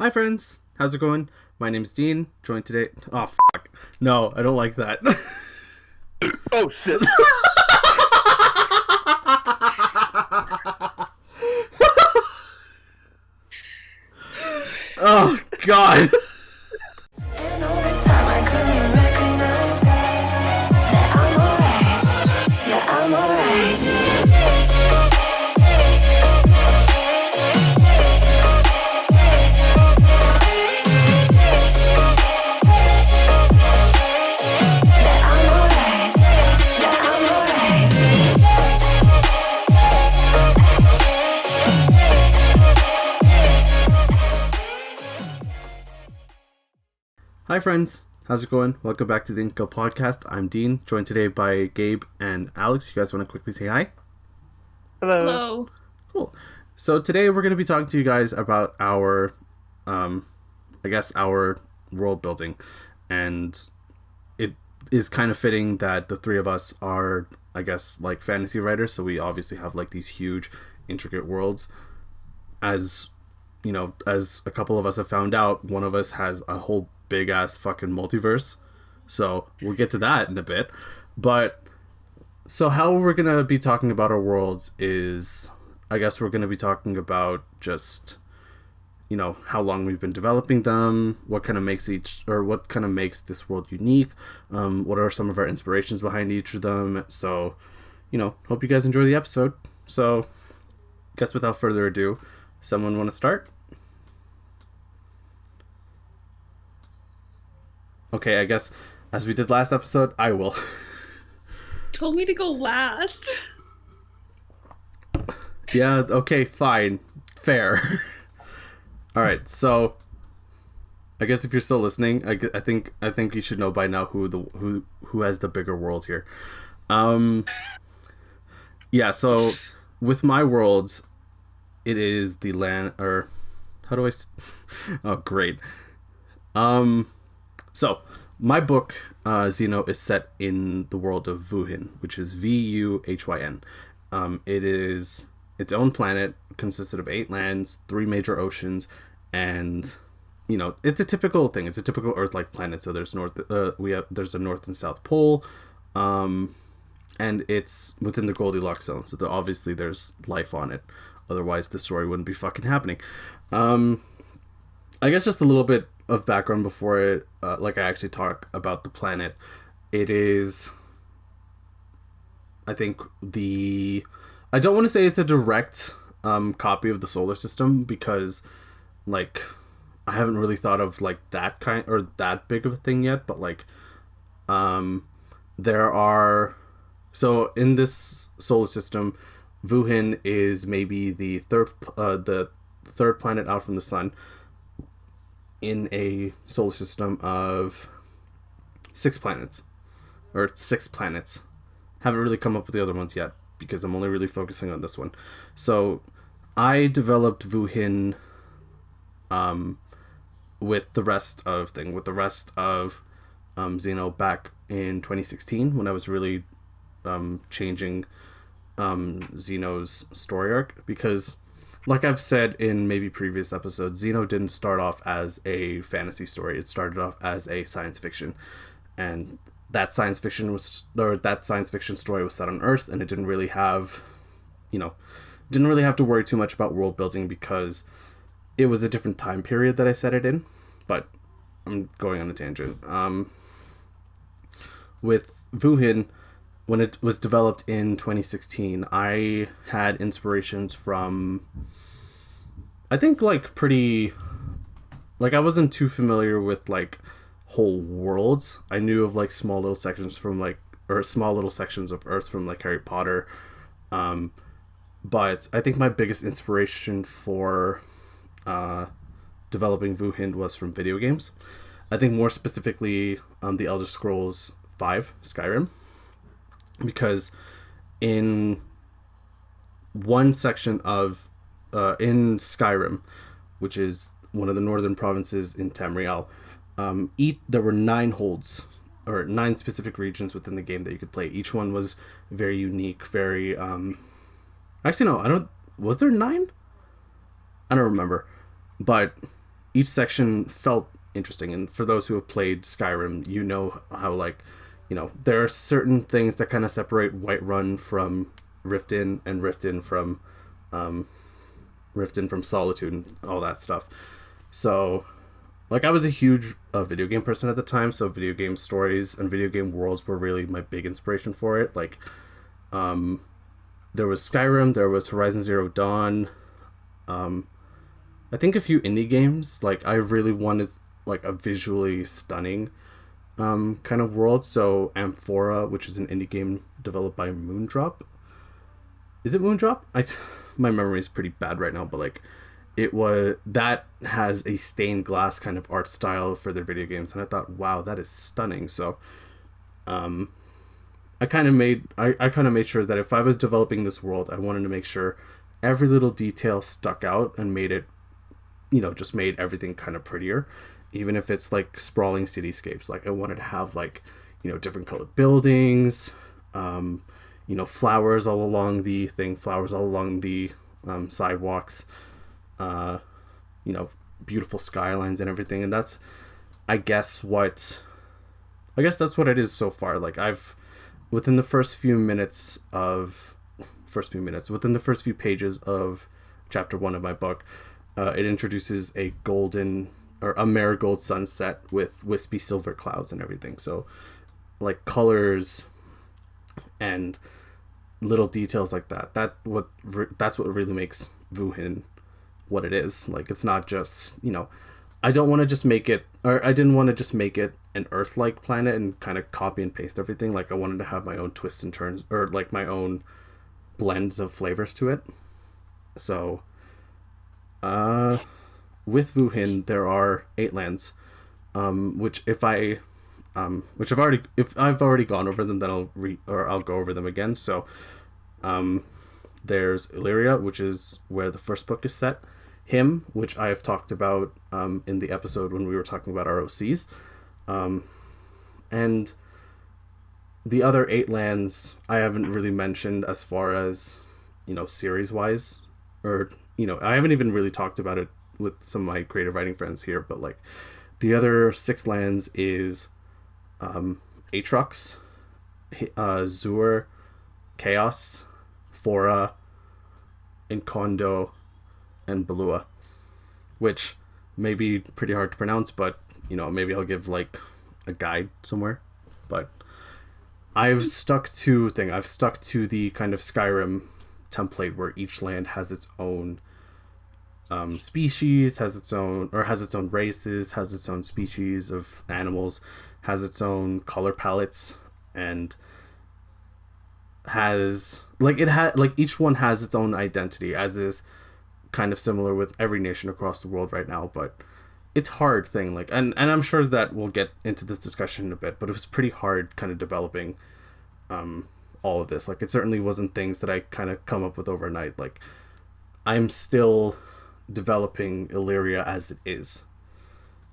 Hi friends, how's it going? My name's Dean, joined today... Oh, fuck. No, I don't like that. Oh, shit. Oh, God. And all this time I couldn't recognize that I'm alright. Yeah, I'm alright. That I'm alright. Yeah, I'm alright. Hi friends, how's it going? Welcome back to the InkGuild podcast. I'm Dean, joined today by Gabe and Alex. You guys want to quickly say hi? Hello. Cool. So today we're going to be talking to you guys about our, our world building. And it is kind of fitting that the three of us are, like fantasy writers. So we obviously have like these huge, intricate worlds. As, as a couple of us have found out, one of us has a whole big ass fucking multiverse. So we'll get to that in a bit. But so how we're going to be talking about our worlds is, I guess we're going to be talking about just, how long we've been developing them, what kind of makes this world unique, what are some of our inspirations behind each of them. So, hope you guys enjoy the episode. So, guess without further ado, someone want to start? Okay, I guess as we did last episode, I will. Told me to go last. Yeah, okay, fine. Fair. All right, so I guess if you're still listening, I think you should know by now who has the bigger world here. Yeah, so with my worlds, it is the land, or how do I oh, great. So my book, Xeno, is set in the world of Vuhyn, which is Vuhyn. It is its own planet, consisted of 8 lands, 3 major oceans, and it's a typical thing. It's a typical Earth-like planet. So there's there's a North and South Pole, and it's within the Goldilocks zone. So obviously there's life on it. Otherwise, the story wouldn't be fucking happening. I guess just a little bit of background before I actually talk about the planet. It is, I think I don't want to say it's a direct copy of the solar system, because I haven't really thought of that kind or that big of a thing yet, but there are, so in this solar system, Vuhyn is maybe the third planet out from the sun in a solar system of 6 planets. Haven't really come up with the other ones yet, because I'm only really focusing on this one. So I developed Vuhyn with the rest of Xeno back in 2016, when I was really changing Xeno's story arc, because like I've said in maybe previous episodes, Xeno didn't start off as a fantasy story. It started off as a science fiction, and that science fiction story was set on Earth, and it didn't really have to worry too much about world building, because it was a different time period that I set it in. But I'm going on a tangent. With Vuhyn, when it was developed in 2016, I had inspirations from, I think, I wasn't too familiar with whole worlds. I knew of small little sections of Earth from Harry Potter. But I think my biggest inspiration for developing Vuhyn was from video games. I think more specifically the Elder Scrolls 5 Skyrim. Because in one section of in Skyrim, which is one of the northern provinces in Tamriel, there were 9 holds, or 9 specific regions within the game that you could play. Each one was very unique, very actually no, was there 9? I don't remember. But each section felt interesting. And for those who have played Skyrim, you know how, like, you know, there are certain things that kind of separate Whiterun from Riften, and Riften from Solitude and all that stuff. So, like, I was a huge video game person at the time, so video game stories and video game worlds were really my big inspiration for it. Like, there was Skyrim, there was Horizon Zero Dawn, I think a few indie games. Like, I really wanted, like, a visually stunning kind of world. So Amphora, which is an indie game developed by Moondrop. Is it Moondrop? My memory is pretty bad right now, but, like, that has a stained glass kind of art style for their video games, and I thought, wow, that is stunning. So I kind of made sure that if I was developing this world, I wanted to make sure every little detail stuck out and made it, you know, just made everything kind of prettier. Even if it's like sprawling cityscapes, like I wanted to have, like, you know, different colored buildings, you know, flowers all along the sidewalks, you know, beautiful skylines and everything. And that's, I guess that's what it is so far. Like, within the first few pages of chapter 1 of my book, it introduces a marigold sunset with wispy silver clouds and everything. So, like, colors and little details like that's what really makes Vuhyn what it is. Like, it's not just, you know, I didn't want to just make it an Earth-like planet and kind of copy and paste everything. Like, I wanted to have my own twists and turns, or like my own blends of flavors to it. So, with Vuhyn, there are 8 lands, which if I've already gone over them, then I'll go over them again. So, there's Illyria, which is where the first book is set. Him, which I have talked about in the episode when we were talking about ROCs, and the other 8 lands I haven't really mentioned as far as, you know, series wise, or, you know, I haven't even really talked about it with some of my creative writing friends here. But, like, the other 6 lands is Aatrox, Zur, Chaos, Fora, Inkondo, and Belua, which may be pretty hard to pronounce, but, you know, maybe I'll give, like, a guide somewhere. But I've stuck to the kind of Skyrim template where each land has its own species, has its own races, has its own species of animals, has its own color palettes, and each one has its own identity, as is kind of similar with every nation across the world right now. But it's hard thing, like, and I'm sure that we'll get into this discussion in a bit, but it was pretty hard kind of developing all of this. Like, it certainly wasn't things that I kind of come up with overnight. Like, I'm still developing Illyria as it is.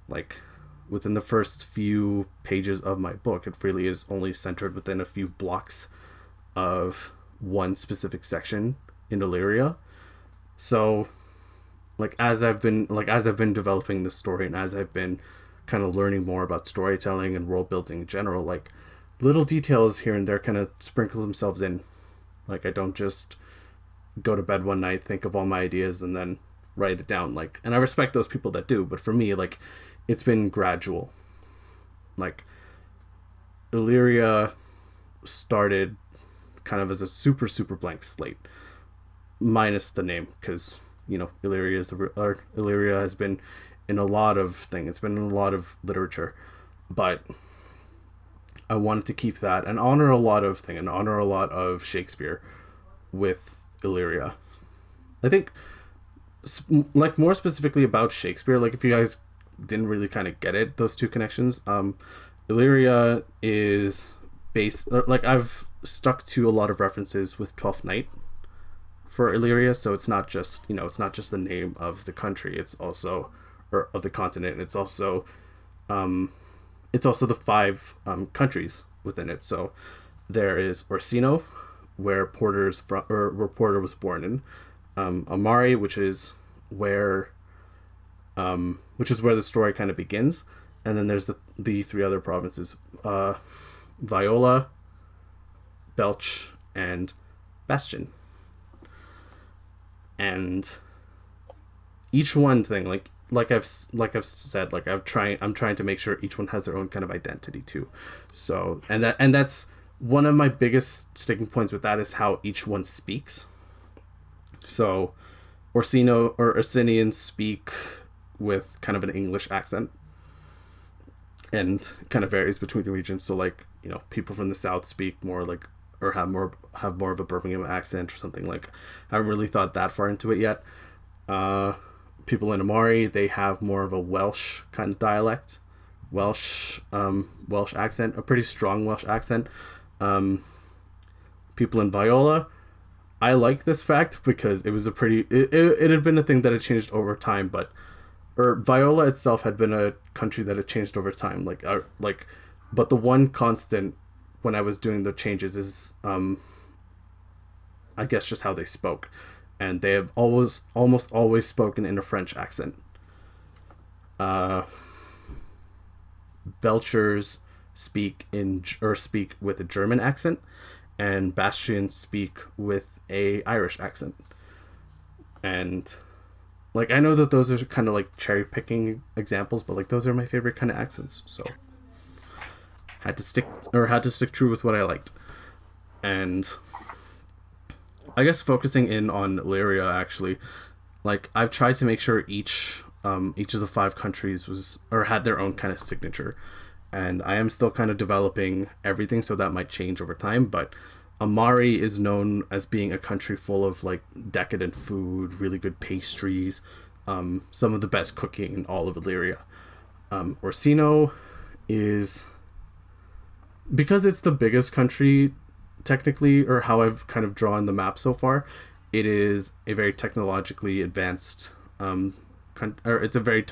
Like, within the first few pages of my book, it really is only centered within a few blocks of one specific section in Illyria. So, like, as I've been developing this story, and as I've been kind of learning more about storytelling and world building in general, like, little details here and there kind of sprinkle themselves in. Like, I don't just go to bed one night, think of all my ideas, and then write it down. Like, and I respect those people that do, but for me, like, it's been gradual. Like, Illyria started kind of as a super, super blank slate, minus the name, because, you know, Illyria has been in a lot of things. It's been in a lot of literature, but I wanted to keep that and honor a lot of Shakespeare with Illyria. I think, like, more specifically about Shakespeare, like, if you guys didn't really kind of get it, those two connections, Illyria is based, like, I've stuck to a lot of references with Twelfth Night for Illyria, so it's not just the name of the country, it's also, or of the continent, it's also the 5 countries within it. So there is Orsino, where Porter was born in, Amari, which is where which is where the story kind of begins. And then there's the three other provinces, Viola, Belch, and Bastion. And each one thing, like I've said, like I'm trying to make sure each one has their own kind of identity too. So and that's one of my biggest sticking points with that is how each one speaks. So Orsino or Orsinians speak with kind of an English accent, and kind of varies between the regions. So like, you know, people from the south speak more like, or have more of a Birmingham accent or something. Like, I haven't really thought that far into it yet. People in Amari, they have more of a Welsh kind of dialect, Welsh accent, a pretty strong Welsh accent. People in Viola, I like this fact because it was it had been a thing that had changed over time, but Viola itself had been a country that had changed over time. But the one constant when I was doing the changes is, I guess, just how they spoke, and they have almost always spoken in a French accent. Belchers speak with a German accent, and Bastions speak with a Irish accent. And like, I know that those are kind of like cherry picking examples, but like, those are my favorite kind of accents. So had to stick true with what I liked. And I guess focusing in on Illyria, actually, like, I've tried to make sure each of the 5 countries had their own kind of signature, and I am still kind of developing everything, so that might change over time. But Amari is known as being a country full of like decadent food, really good pastries, some of the best cooking in all of Illyria. Orsino is, because it's the biggest country technically, or how I've kind of drawn the map so far, it is a very technologically advanced it's a very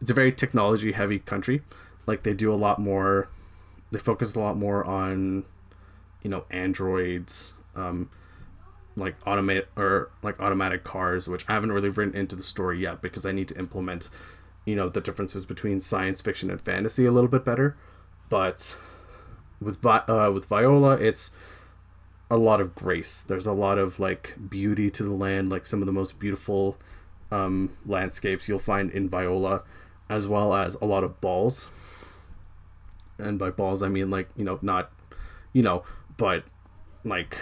it's a very technology heavy country. Like, they focus a lot more on, you know, androids, like automatic cars, which I haven't really written into the story yet because I need to implement, you know, the differences between science fiction and fantasy a little bit better. But with Viola, it's a lot of grace. There's a lot of like beauty to the land, like some of the most beautiful landscapes you'll find in Viola, as well as a lot of balls. And by balls, I mean, like, you know, not, you know, but like,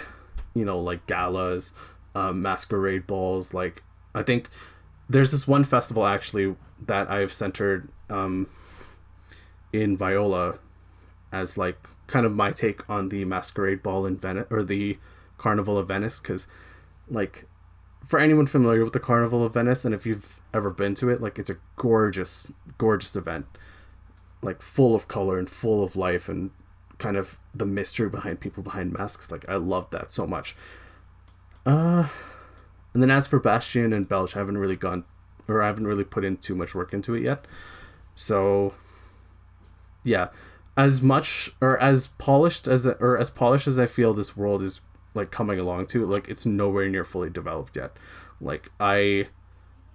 you know, like galas, masquerade balls. Like, I think there's this one festival actually that I've centered in Viola as like kind of my take on the masquerade ball in Venice, or the Carnival of Venice, because like, for anyone familiar with the Carnival of Venice, and if you've ever been to it, like, it's a gorgeous event, like full of color and full of life, and kind of the mystery behind people behind masks. Like, I love that so much. And then as for Bastion and Belch, I haven't really put in too much work into it yet. So yeah, as polished as I feel this world is like coming along to, like, it's nowhere near fully developed yet. Like, I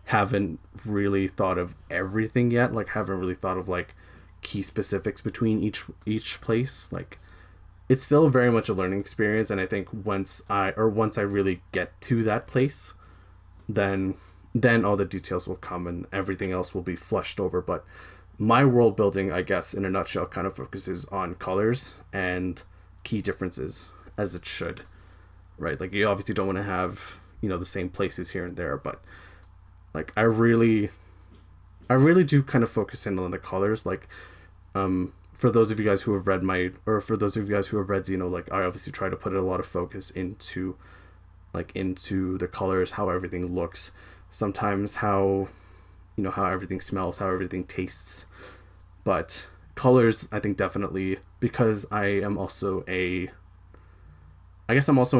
haven't really thought of everything yet. Like, haven't really thought of like key specifics between each place. Like, it's still very much a learning experience, and I think once I really get to that place, then all the details will come and everything else will be fleshed over. But my world building, I guess, in a nutshell, kind of focuses on colors and key differences, as it should, right? Like, you obviously don't want to have, you know, the same places here and there, but like, I really do kind of focus in on the colors. Like, for those of you guys who have read Xeno, like, I obviously try to put a lot of focus into the colors, how everything looks, sometimes how everything smells, how everything tastes. But colors, I think, definitely, because I'm also an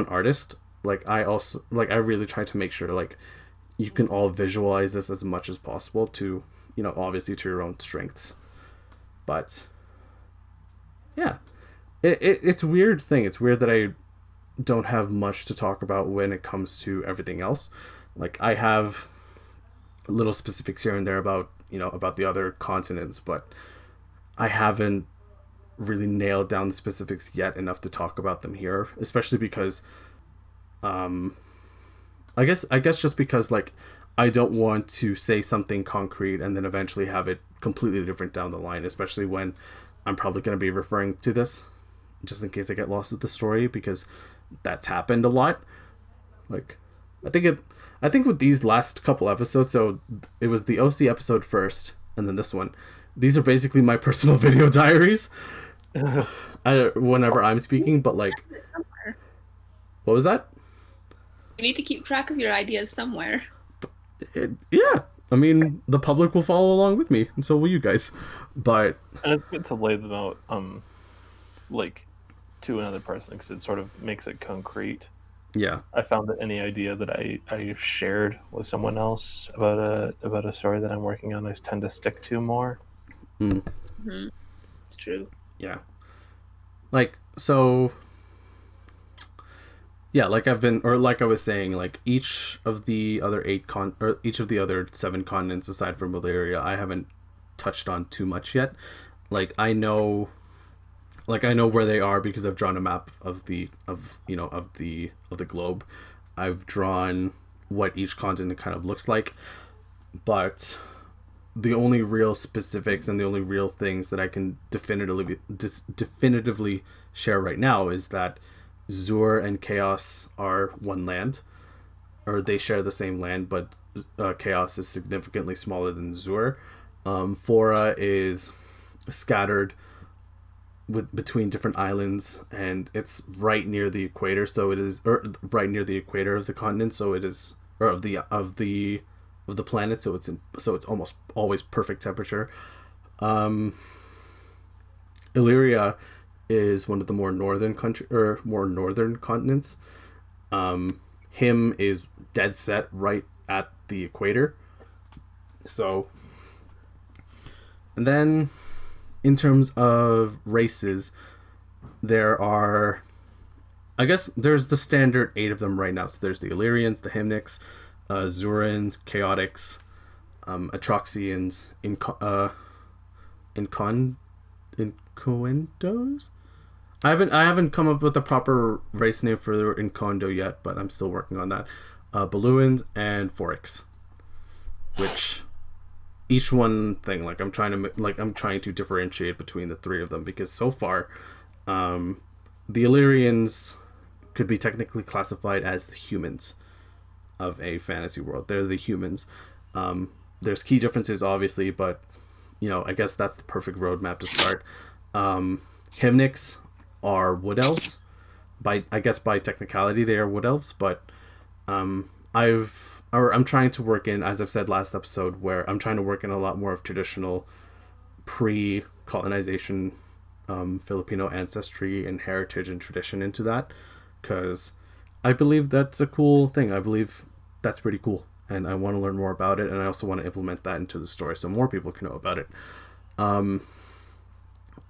artist. Like, I really try to make sure, like, you can all visualize this as much as possible to, you know, obviously to your own strengths. But yeah, it's a weird thing. It's weird that I don't have much to talk about when it comes to everything else. Like, I have little specifics here and there about about the other continents, but I haven't really nailed down the specifics yet enough to talk about them here, especially because I guess just because like I don't want to say something concrete and then eventually have it completely different down the line, especially when I'm probably going to be referring to this just in case I get lost with the story, because that's happened a lot. Like I think with these last couple episodes, so it was the OC episode first and then this one. These are basically my personal video diaries. Whenever I'm speaking, but like, what was that? You need to keep track of your ideas somewhere. Yeah, I mean, the public will follow along with me, and so will you guys. But and it's good to lay them out, like, to another person because it sort of makes it concrete. Yeah, I found that any idea that I shared with someone else about a story that I'm working on, I tend to stick to more. Mm-hmm. It's true. Yeah. Like, so yeah, like like I was saying, like each of the other each of the other 7 continents aside from Valeria, I haven't touched on too much yet. Like I know where they are because I've drawn a map of the globe. I've drawn what each continent kind of looks like, but the only real specifics and the only real things that I can definitively share right now is that Zur and Chaos are one land, or they share the same land, but Chaos is significantly smaller than Zur. Fora is scattered between different islands, and it's right near the equator, right near the equator of the continent, so it is, or of the planet, so it's almost always perfect temperature. Illyria is one of the more northern continents. Him is dead set right at the equator. So, and then in terms of races, there are, I guess there's the standard 8 of them right now. So there's the Illyrians, the Hymnics, Zurans, Chaotix, Atroxians, Incondos. I haven't come up with a proper race name for Incondo yet, but I'm still working on that. Beluans and Forix, which each one thing, like I'm trying to differentiate between the 3 of them, because so far, the Illyrians could be technically classified as the humans of a fantasy world. They're the humans. There's key differences, obviously, but I guess that's the perfect roadmap to start. Hymnics are wood elves. By technicality, they are wood elves, but I'm trying to work in, as I've said last episode, where I'm trying to work in a lot more of traditional pre-colonization Filipino ancestry and heritage and tradition into that, because I believe that's a cool thing. I believe that's pretty cool, and I want to learn more about it, and I also want to implement that into the story so more people can know about it.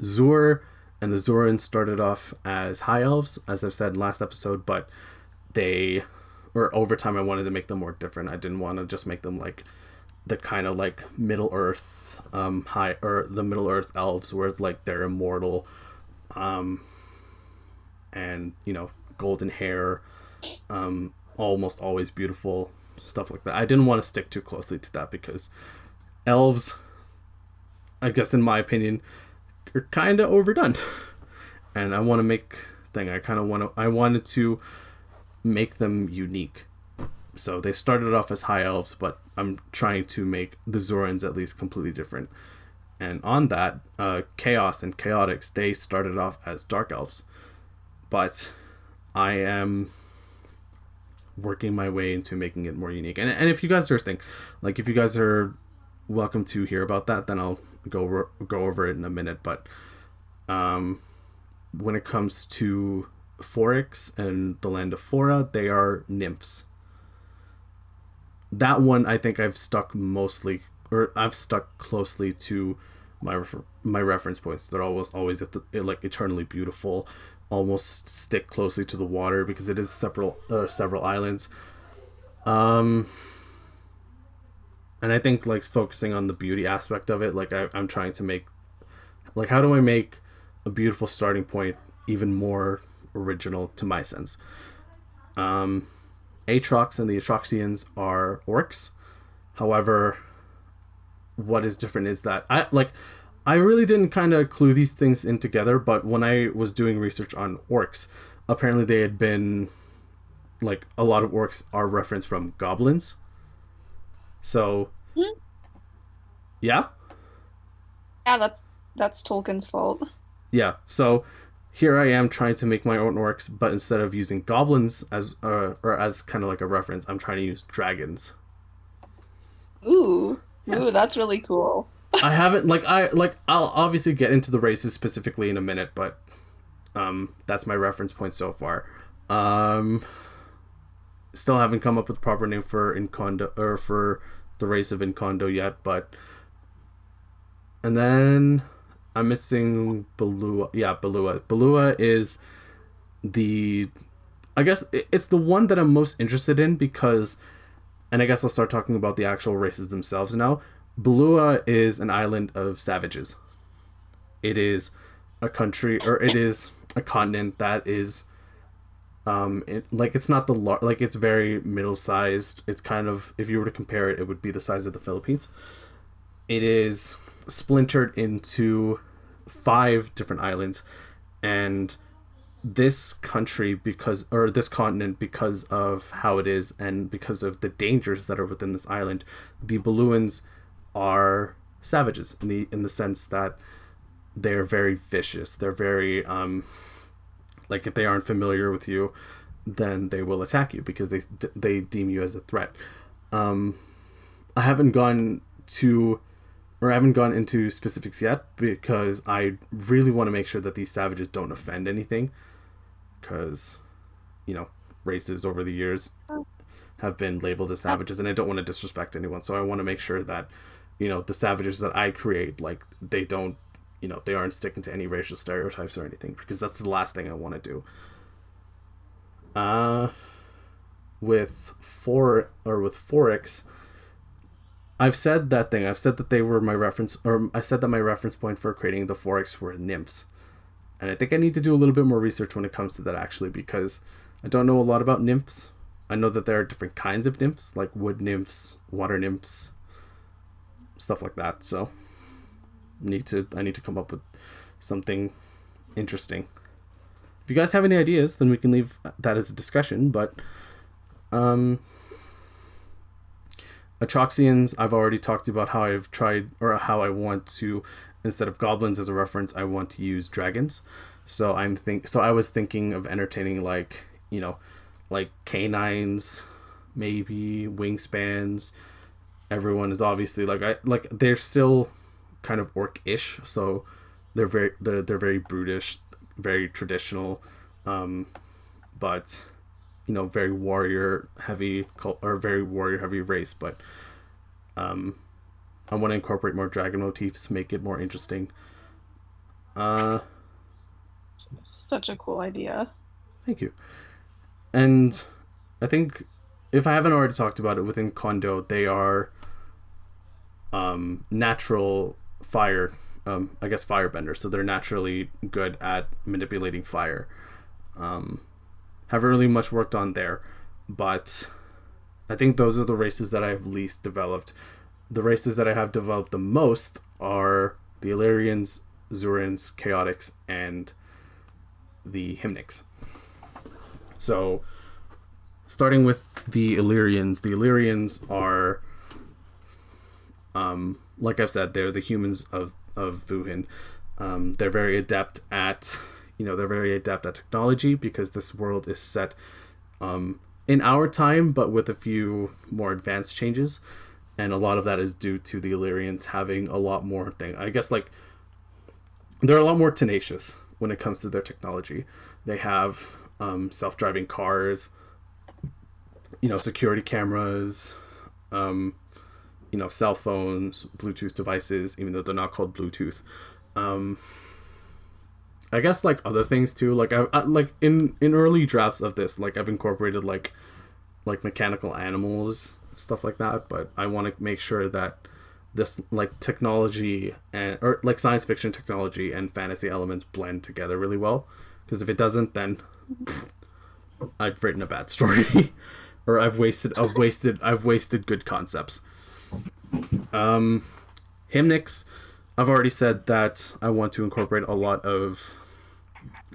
Zur and the Zurans started off as high elves, as I've said last episode, but over time I wanted to make them more different. I didn't want to just make them like the kind of like Middle Earth the Middle Earth elves where like they're immortal, and golden hair, almost always beautiful, stuff like that. I didn't want to stick too closely to that because elves, I guess in my opinion, are kind of overdone. And I wanted to make them unique. So they started off as high elves, but I'm trying to make the Zorans at least completely different. And on that, Chaos and Chaotix, they started off as dark elves. But I am working my way into making it more unique. And if you guys if you guys are welcome to hear about that, then I'll go over it in a minute. But when it comes to Forix and the land of Fora, they are nymphs. That one I think I've stuck closely to my reference points. They're always like eternally beautiful, almost stick closely to the water because it is several islands. And I think like focusing on the beauty aspect of it, like I'm trying to make, like, how do I make a beautiful starting point even more original to my sense? Aatrox and the Atroxians are orcs. However, what is different is that I really didn't kind of clue these things in together, but when I was doing research on orcs, apparently they had been, like, a lot of orcs are referenced from goblins. So, yeah? Yeah, that's Tolkien's fault. Yeah, so here I am trying to make my own orcs, but instead of using goblins as or as kind of like a reference, I'm trying to use dragons. Ooh, that's really cool. I haven't I'll obviously get into the races specifically in a minute, but that's my reference point so far. Still haven't come up with a proper name for Inkondo or for the race of Inkondo yet, but and then I'm missing Balua. Yeah, Balua. Balua is I guess it's the one that I'm most interested in because, and I guess I'll start talking about the actual races themselves now. Balua is an island of savages. It is a country, or it is a continent that is, it's not it's very middle-sized. It's kind of, if you were to compare it, it would be the size of the Philippines. It is splintered into 5 different islands, and this country, this continent, because of how it is and because of the dangers that are within this island, the Baluans are savages in the sense that they're very vicious. They're very if they aren't familiar with you, then they will attack you because they deem you as a threat. I haven't gone into specifics yet because I really want to make sure that these savages don't offend anything, because races over the years have been labeled as savages, and I don't want to disrespect anyone, so I want to make sure that the savages that I create, like, they don't, they aren't sticking to any racial stereotypes or anything, because that's the last thing I want to do. With Forex, I've said that thing. I've said that they were my reference, or I said that my reference point for creating the Forex were nymphs. And I think I need to do a little bit more research when it comes to that, actually, because I don't know a lot about nymphs. I know that there are different kinds of nymphs, like wood nymphs, water nymphs, stuff like that. So I need to come up with something interesting. If you guys have any ideas, then we can leave that as a discussion. But Atroxians, I've already talked about how I've tried, or how I want to, instead of goblins as a reference, I want to use dragons. So I was thinking of entertaining like canines, maybe wingspans. Everyone is obviously they're still kind of orc-ish, so they're very brutish, very traditional, but very warrior heavy race. But I want to incorporate more dragon motifs, make it more interesting. Such a cool idea. Thank you. And I think, if I haven't already talked about it, within Kondo, they are natural fire, firebenders, so they're naturally good at manipulating fire. Haven't really much worked on there, but I think those are the races that I have least developed. The races that I have developed the most are the Illyrians, Zurans, Chaotix, and the Hymnics. So, starting with the Illyrians are, like I've said, they're the humans of Vuhyn. They're very adept at technology, because this world is set in our time, but with a few more advanced changes, and a lot of that is due to the Illyrians having a lot more I guess, they're a lot more tenacious when it comes to their technology. They have self-driving cars, security cameras, cell phones, Bluetooth devices, even though they're not called Bluetooth. I guess other things too. I in early drafts of this, I've incorporated like mechanical animals stuff like that, but I want to make sure that this like technology and or like science fiction technology and fantasy elements blend together really well, because if it doesn't, then I've written a bad story or I've wasted good concepts. Hymnics, I've already said that I want to incorporate a lot of,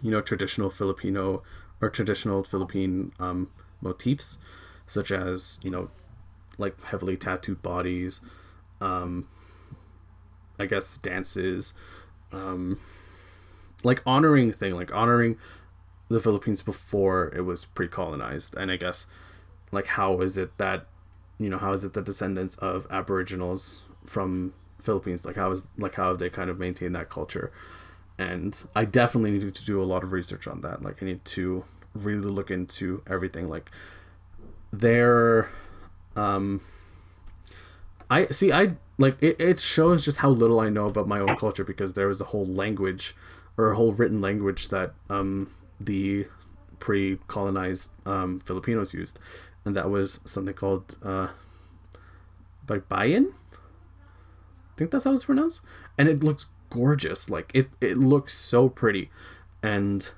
you know, traditional Filipino or traditional Philippine motifs, such as, you know, like heavily tattooed bodies, I guess dances, like honoring the Philippines before it was pre-colonized. And I guess like how is it that, you know, how is it the descendants of Aboriginals from Philippines, like how have they kind of maintained that culture? And I definitely need to do a lot of research on that. Like I need to really look into everything. Like their it shows just how little I know about my own culture, because there was a whole language or a whole written language that the pre-colonized Filipinos used, and that was something called Baybayin. I think that's how it's pronounced, and it looks gorgeous. Like it looks so pretty, and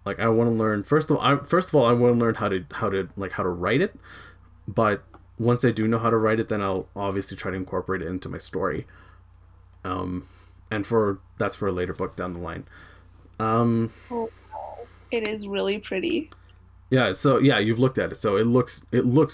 like I want to learn. First of all, I want to learn how to write it. But once I do know how to write it, then I'll obviously try to incorporate it into my story. And that's for a later book down the line. Oh, it is really pretty. Yeah, so yeah, you've looked at it. So it looks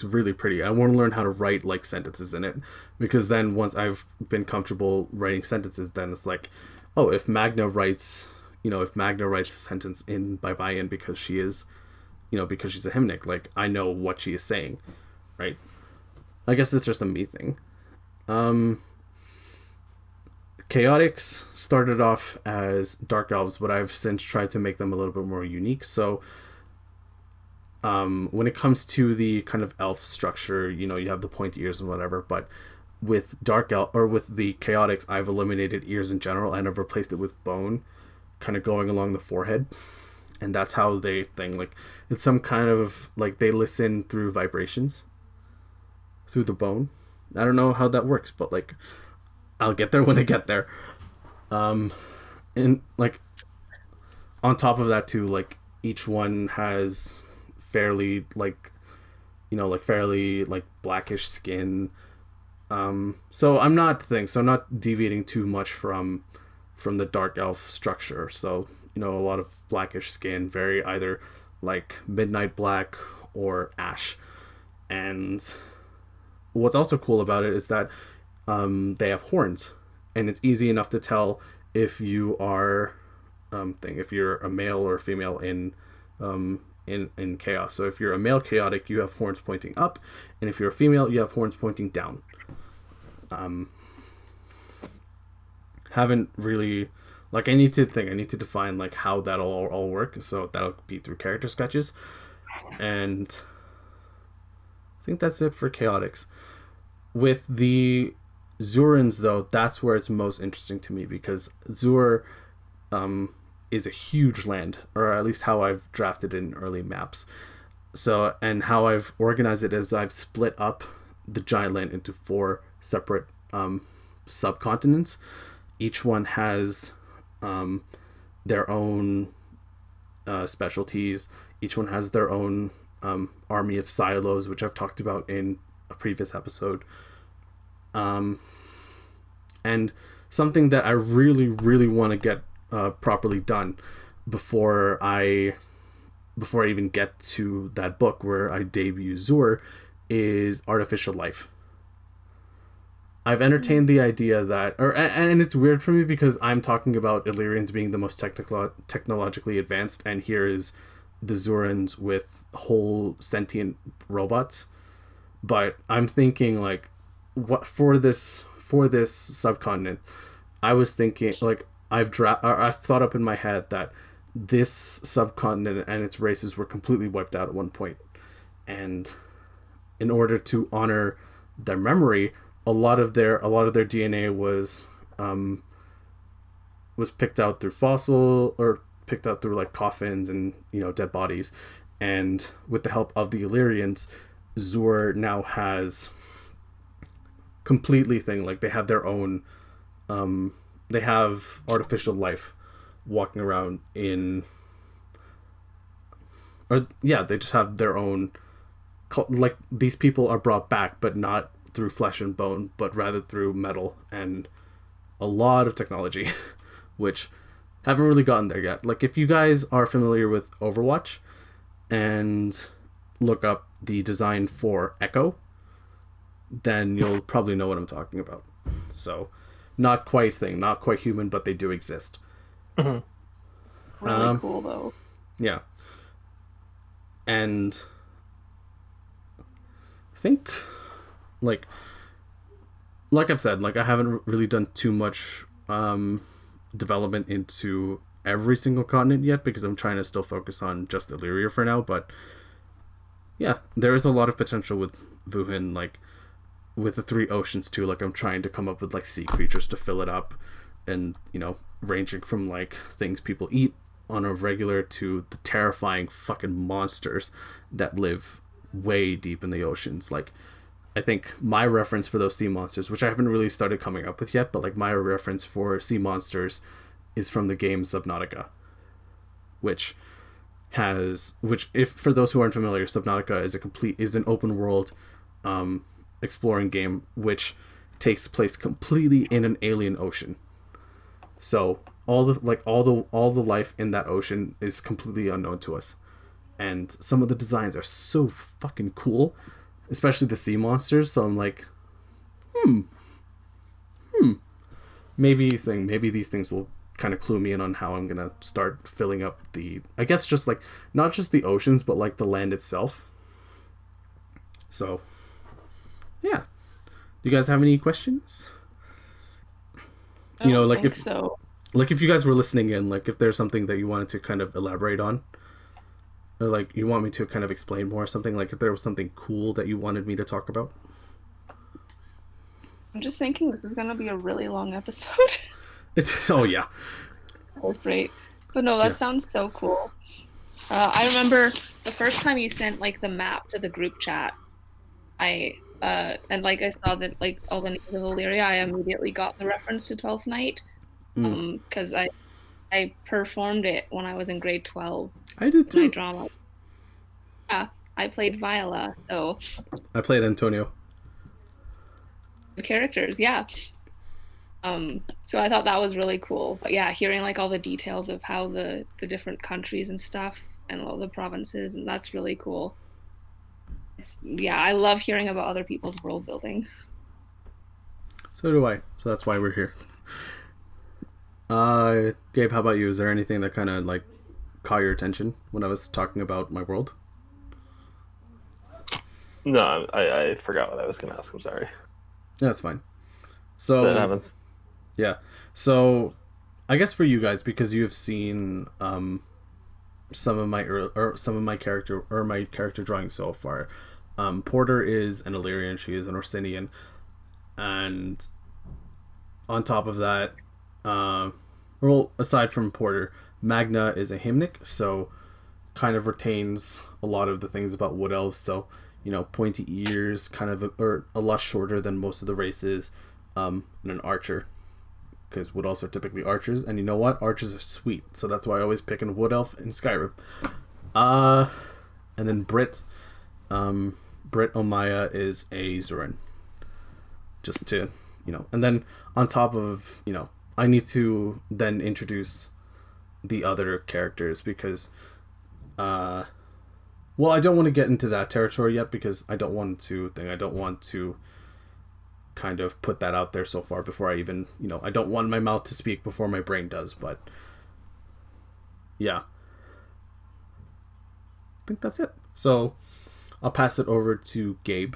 really pretty. I want to learn how to write like sentences in it, because then once I've been comfortable writing sentences, then it's like, oh, if Magna writes a sentence in Baybayin because she is, you know, because she's a hymnic, like I know what she is saying, right? I guess it's just a me thing. Chaotix started off as dark elves, but I've since tried to make them a little bit more unique. So when it comes to the kind of elf structure, you know, you have the pointy ears and whatever, but with dark elf or with the Chaotix, I've eliminated ears in general and I've replaced it with bone kind of going along the forehead. And that's how they think, like it's some kind of like they listen through vibrations through the bone. I don't know how that works, but like I'll get there when I get there. And like on top of that too, like each one has fairly like, you know, like fairly like blackish skin. So I'm not deviating too much from the dark elf structure. So, you know, a lot of blackish skin, very either like midnight black or ash. And what's also cool about it is that they have horns, and it's easy enough to tell if you are if you're a male or a female in chaos. So if you're a male chaotic, you have horns pointing up, and if you're a female, you have horns pointing down. Haven't really like I need to define like how that'll all work, so that'll be through character sketches. And I think that's it for chaotics. With the Zurans, though, that's where it's most interesting to me, because Zur is a huge land, or at least how I've drafted it in early maps. So, and how I've organized it is I've split up the giant land into 4 separate subcontinents. Each one has their own specialties. Each one has their own army of silos, which I've talked about in a previous episode. And something that I really, really want to get properly done before I even get to that book where I debut Zur is artificial life. I've entertained the idea that, and it's weird for me because I'm talking about Illyrians being the most technologically advanced, and here is the Zurans with whole sentient robots. But I'm thinking like, what for this subcontinent? I was thinking like I've thought up in my head that this subcontinent and its races were completely wiped out at one point, and in order to honor their memory, a lot of their DNA was picked out through fossil, or picked out through like coffins and, you know, dead bodies. And with the help of the Illyrians, Zur now has completely thing. Like they have their own, they have artificial life walking around in, or yeah, they just have their own. Like these people are brought back, but not through flesh and bone, but rather through metal and a lot of technology, which haven't really gotten there yet. Like if you guys are familiar with Overwatch and look up the design for Echo, then you'll probably know what I'm talking about. So not quite thing, not quite human, but they do exist. Mm-hmm. Really cool though. Yeah. And I think like I've said, like I haven't really done too much development into every single continent yet because I'm trying to still focus on just Illyria for now, but yeah, there is a lot of potential with Vuhyn, like with the 3 oceans too. Like I'm trying to come up with like sea creatures to fill it up, and you know, ranging from like things people eat on a regular to the terrifying fucking monsters that live way deep in the oceans. Like I think my reference for those sea monsters, which I haven't really started coming up with yet, but like my reference for sea monsters is from the game Subnautica, which if for those who aren't familiar, Subnautica is an open world exploring game which takes place completely in an alien ocean. So all the life in that ocean is completely unknown to us, and some of the designs are so fucking cool, especially the sea monsters. So I'm like, maybe these things will kind of clue me in on how I'm gonna start filling up I guess just like not just the oceans, but like the land itself. So yeah, do you guys have any questions? I don't think so. Like if you guys were listening in, like if there's something that you wanted to kind of elaborate on, or like you want me to kind of explain more or something, like if there was something cool that you wanted me to talk about. I'm just thinking this is gonna be a really long episode. Oh yeah. That's great. But no, that sounds so cool. I remember the first time you sent like the map to the group chat. And like I saw that like all the names of Illyria, I immediately got the reference to 12th Night. Because I performed it when I was in grade 12. I did too. My drama. Yeah, I played Viola, so I played Antonio. Characters, yeah. So I thought that was really cool. But yeah, hearing like all the details of how the different countries and stuff and all the provinces, and that's really cool. I love hearing about other people's world building. So do I. So that's why we're here. Gabe, how about you? Is there anything that kind of like caught your attention when I was talking about my world? No, I forgot what I was going to ask. I'm sorry. Yeah, that's fine. So that happens. Yeah. So I guess for you guys, because you have seen some of my character drawings so far. Porter is an Illyrian, she is an Orsinian, and on top of that, well, aside from Porter, Magna is a Hymnic, so kind of retains a lot of the things about Wood Elves. So, you know, pointy ears, kind of or a lot shorter than most of the races, and an archer, because Wood Elves are typically archers, and you know what? Archers are sweet, so that's why I always pick a Wood Elf in Skyrim. And then Brit Omaya is a Zurin. Just to, you know, and then on top of, you know, I need to then introduce the other characters because, well, I don't want to get into that territory yet because I don't want to kind of put that out there so far before I even, you know, I don't want my mouth to speak before my brain does, but yeah. I think that's it. So I'll pass it over to Gabe,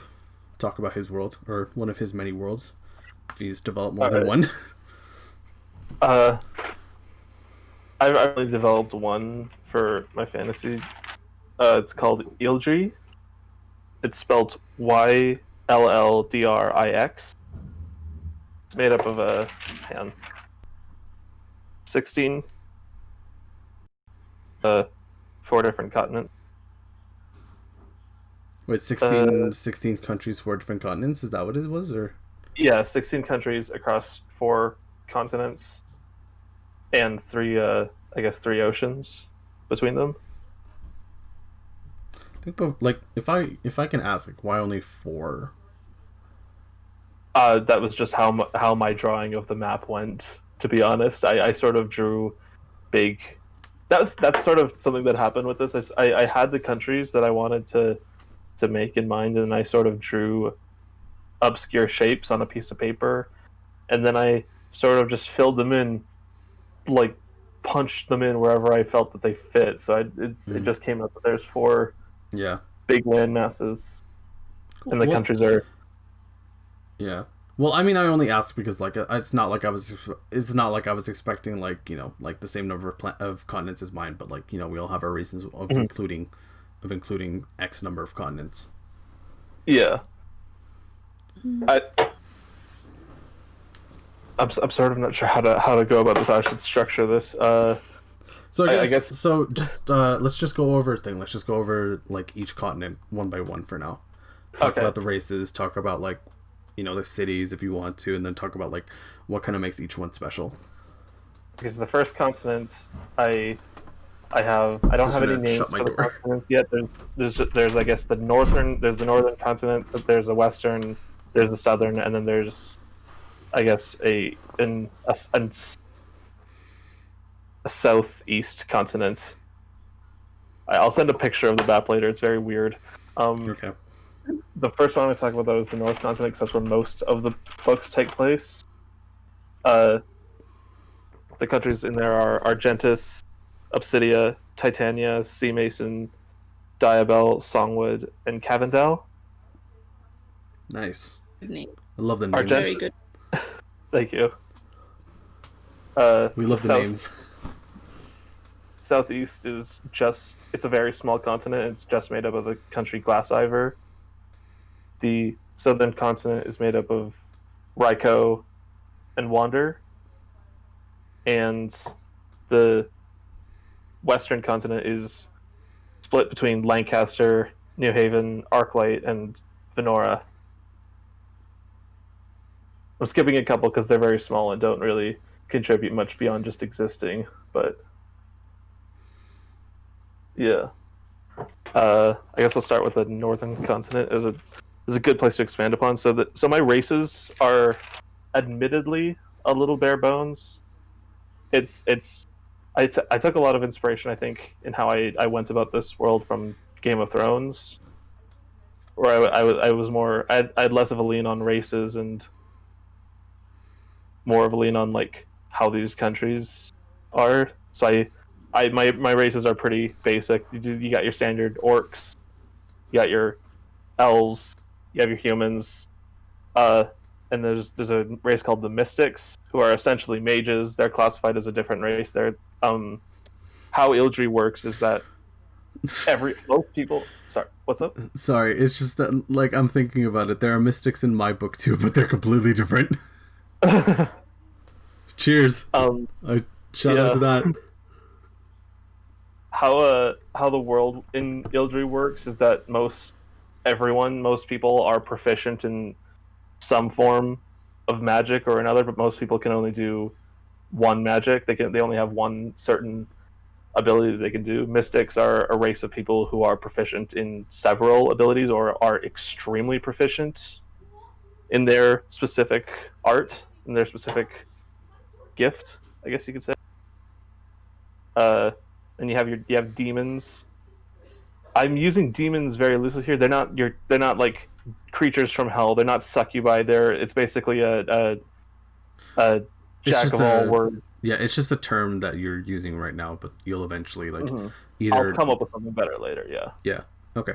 talk about his world, or one of his many worlds, if he's developed more than one. I've only developed one for my fantasy. It's called Ylldrix. It's spelled Ylldrix. It's made up of 16 4 different continents. Wait, 16 countries, 4 different continents? Is that what it was, or? Yeah, 16 countries across 4 continents and 3, I guess 3 oceans between them. Think of like if I can ask, like, why only 4? That was just how my drawing of the map went. To be honest, I sort of drew big. That's sort of something that happened with this. I had the countries that I wanted to make in mind, and I sort of drew obscure shapes on a piece of paper, and then I sort of just filled them in, like punched them in wherever I felt that they fit. So it just came up that there's 4 Yeah. big land masses, and the Well, countries are. Yeah. Well, I mean, I only asked because like it's not like I was expecting like, you know, like the same number of continents as mine, but like, you know, we all have our reasons of including X number of continents. Yeah. I'm sort of not sure how to go about this. I should structure this. So I guess, I guess so. Just let's just go over a thing. Let's just go over like each continent one by one for now. Talk Okay. about the races. Talk about like, you know, the cities if you want to, and then talk about like what kind of makes each one special. because the first continent I don't Just have any gonna names shut my for the door. continents yet. There's I guess the northern continent. There's a western. There's the southern, and then there's I guess a southeast continent. I'll send a picture of the map later. It's very weird. Okay. The first one I'm going to talk about though is the North Continent, because that's where most of the books take place. The countries in there are Argentus, Obsidia, Titania, Sea Mason, Diabel, Songwood, and Cavendale. Nice. Good name. I love the names. Argent- Very good. Thank you. We love the names. Southeast is it's a very small continent. It's just made up of the country Glassiver. The southern continent is made up of Ryko and Wander. And the western continent is split between Lancaster, New Haven, Arclight, and Venora. I'm skipping a couple because they're very small and don't really contribute much beyond just existing, but yeah. I guess I'll start with the northern continent as a good place to expand upon. So my races are admittedly a little bare bones. I took a lot of inspiration, I think, in how I went about this world from Game of Thrones, where I was more I had less of a lean on races and more of a lean on like how these countries are. So my races are pretty basic. You got your standard orcs, you got your elves, you have your humans, and there's a race called the Mystics, who are essentially mages. They're classified as a different race. They're how Ylldrix works is that most people. Sorry, what's up? Sorry, it's just that like I'm thinking about it. There are mystics in my book too, but they're completely different. Cheers. I shout out to that. How the world in Ylldrix works is that most people are proficient in some form of magic or another, but most people can only do one magic. They only have one certain ability that they can do. Mystics are a race of people who are proficient in several abilities or are extremely proficient in their specific art, in their specific gift, I guess you could say. And you have demons. I'm using demons very loosely here. They're not like creatures from hell. They're not succubi. It's basically a jack of all work. Yeah, it's just a term that you're using right now, but you'll eventually like I'll come up with something better later. Yeah. Yeah. Okay.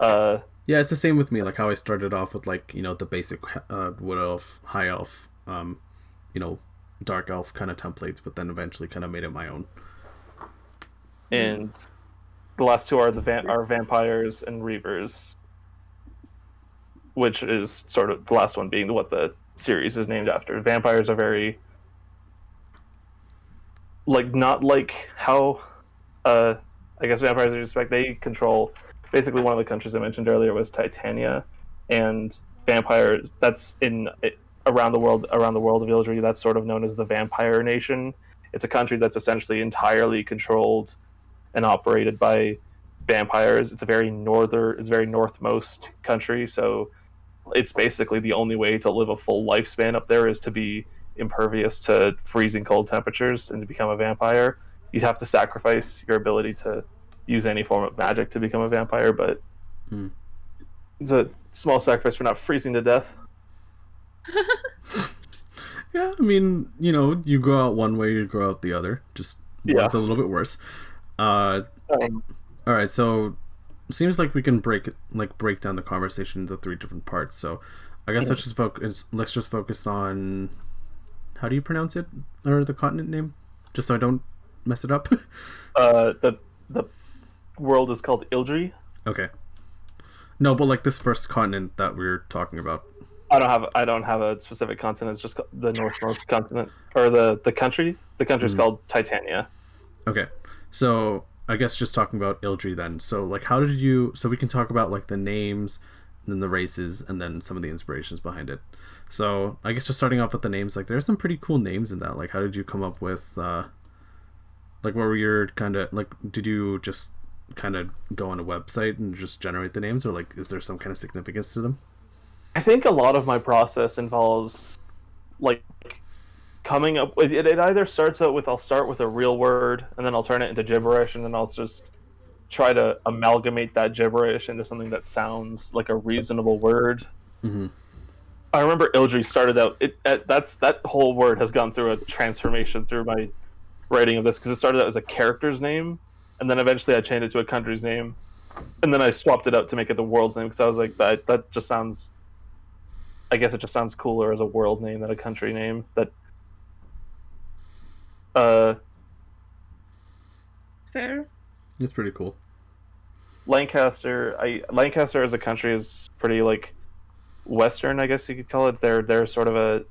Yeah, it's the same with me. Like how I started off with like, you know, the basic wood elf, high elf, you know, dark elf kind of templates, but then eventually kind of made it my own. And the last two are are vampires and reavers, which is sort of the last one being what the series is named after. Vampires are very not like how I guess vampires are they control basically one of the countries I mentioned earlier was Titania, and vampires that's around the world of Ylldrix. That's sort of known as the Vampire Nation. It's a country that's essentially entirely controlled and operated by vampires. It's very northmost country, so it's basically the only way to live a full lifespan up there is to be impervious to freezing cold temperatures and to become a vampire. You'd have to sacrifice your ability to use any form of magic to become a vampire, but it's a small sacrifice for not freezing to death. Yeah, I mean, you go out one way, you go out the other. Just one's a little bit worse. All right, so seems like we can break down the conversation into 3 different parts. So I guess let's just focus on, how do you pronounce it, or the continent name, just so I don't mess it up. The world is called Ylldrix. Okay. No, but like this first continent that we're talking about. I don't have a specific continent. It's just the northmost continent, or the country. The country is called Titania. Okay, so I guess just talking about Ylldrix then. So like, how did you? So we can talk about like the names, and then the races, and then some of the inspirations behind it. So I guess just starting off with the names, like there's some pretty cool names in that. Like, how did you come up with? Like, what were your kind of like? Did you just kind of go on a website and just generate the names, or like, is there some kind of significance to them? I think a lot of my process involves like coming up with it. It either starts out with, I'll start with a real word and then I'll turn it into gibberish, and then I'll just try to amalgamate that gibberish into something that sounds like a reasonable word. I remember Ylldrix started out, that whole word has gone through a transformation through my writing of this, because it started out as a character's name, and then eventually I changed it to a country's name, and then I swapped it out to make it the world's name, because I was like, that just sounds, I guess it just sounds cooler as a world name than a country name. Fair. It's pretty cool. Lancaster as a country is pretty like Western, I guess you could call it. They're sort of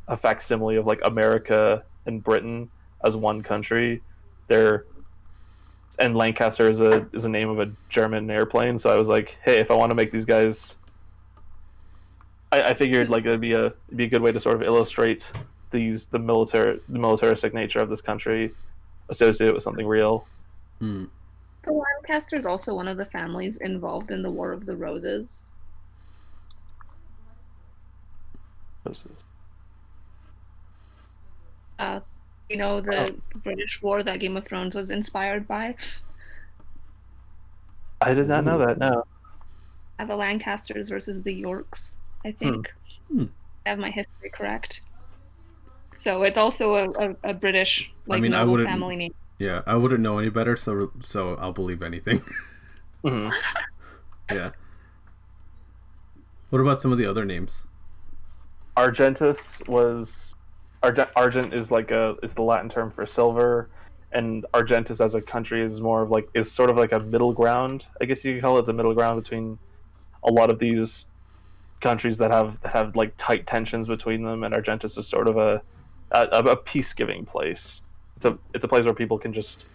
a facsimile of like America and Britain as one country. And Lancaster is a name of a German airplane. So I was like, hey, if I want to make these guys, I figured like it'd be a good way to sort of illustrate the militaristic nature of this country, associate it with something real. The Lancaster is also one of the families involved in the War of the Roses. The British War that Game of Thrones was inspired by. I did not know that. No. The Lancasters versus the Yorks, I think. I have my history correct. So it's also a British noble family name. Yeah, I wouldn't know any better, so I'll believe anything. Yeah. What about some of the other names? Argentus Argent is is the Latin term for silver, and Argentus as a country is sort of like a middle ground. I guess you could call it the middle ground between a lot of these countries that have like tight tensions between them, and Argentus is sort of a peace-giving place. It's a place where people can just.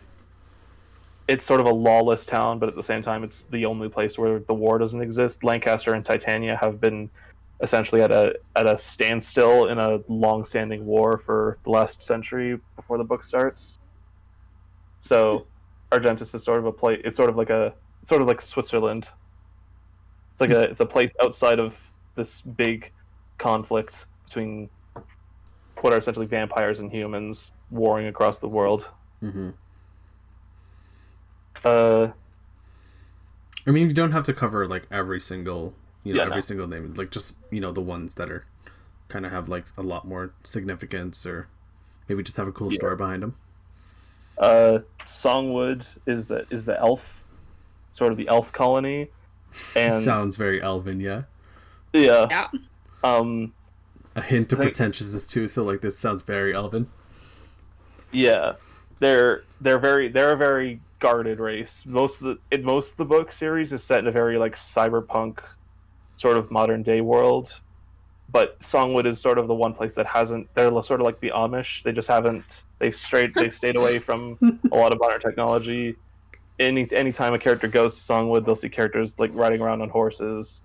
It's sort of a lawless town, but at the same time, it's the only place where the war doesn't exist. Lancaster and Titania have been essentially at a standstill in a long-standing war for the last century before the book starts. So, Argentus is sort of a place. It's sort of like Switzerland. It's a place outside of this big conflict between what are essentially vampires and humans warring across the world. I mean, you don't have to cover like every single single name, like just the ones that are kind of have like a lot more significance, or maybe just have a cool story behind them. Songwood is the elf, sort of the elf colony, and sounds very elven. Yeah. A hint of pretentiousness too, so like this sounds very elven. Yeah, they're a very guarded race. Most of the book series is set in a very like cyberpunk sort of modern day world, but Songwood is sort of the one place that hasn't. They're sort of like the Amish. They just haven't. They've stayed away from a lot of modern technology. Anytime a character goes to Songwood, they'll see characters like riding around on horses.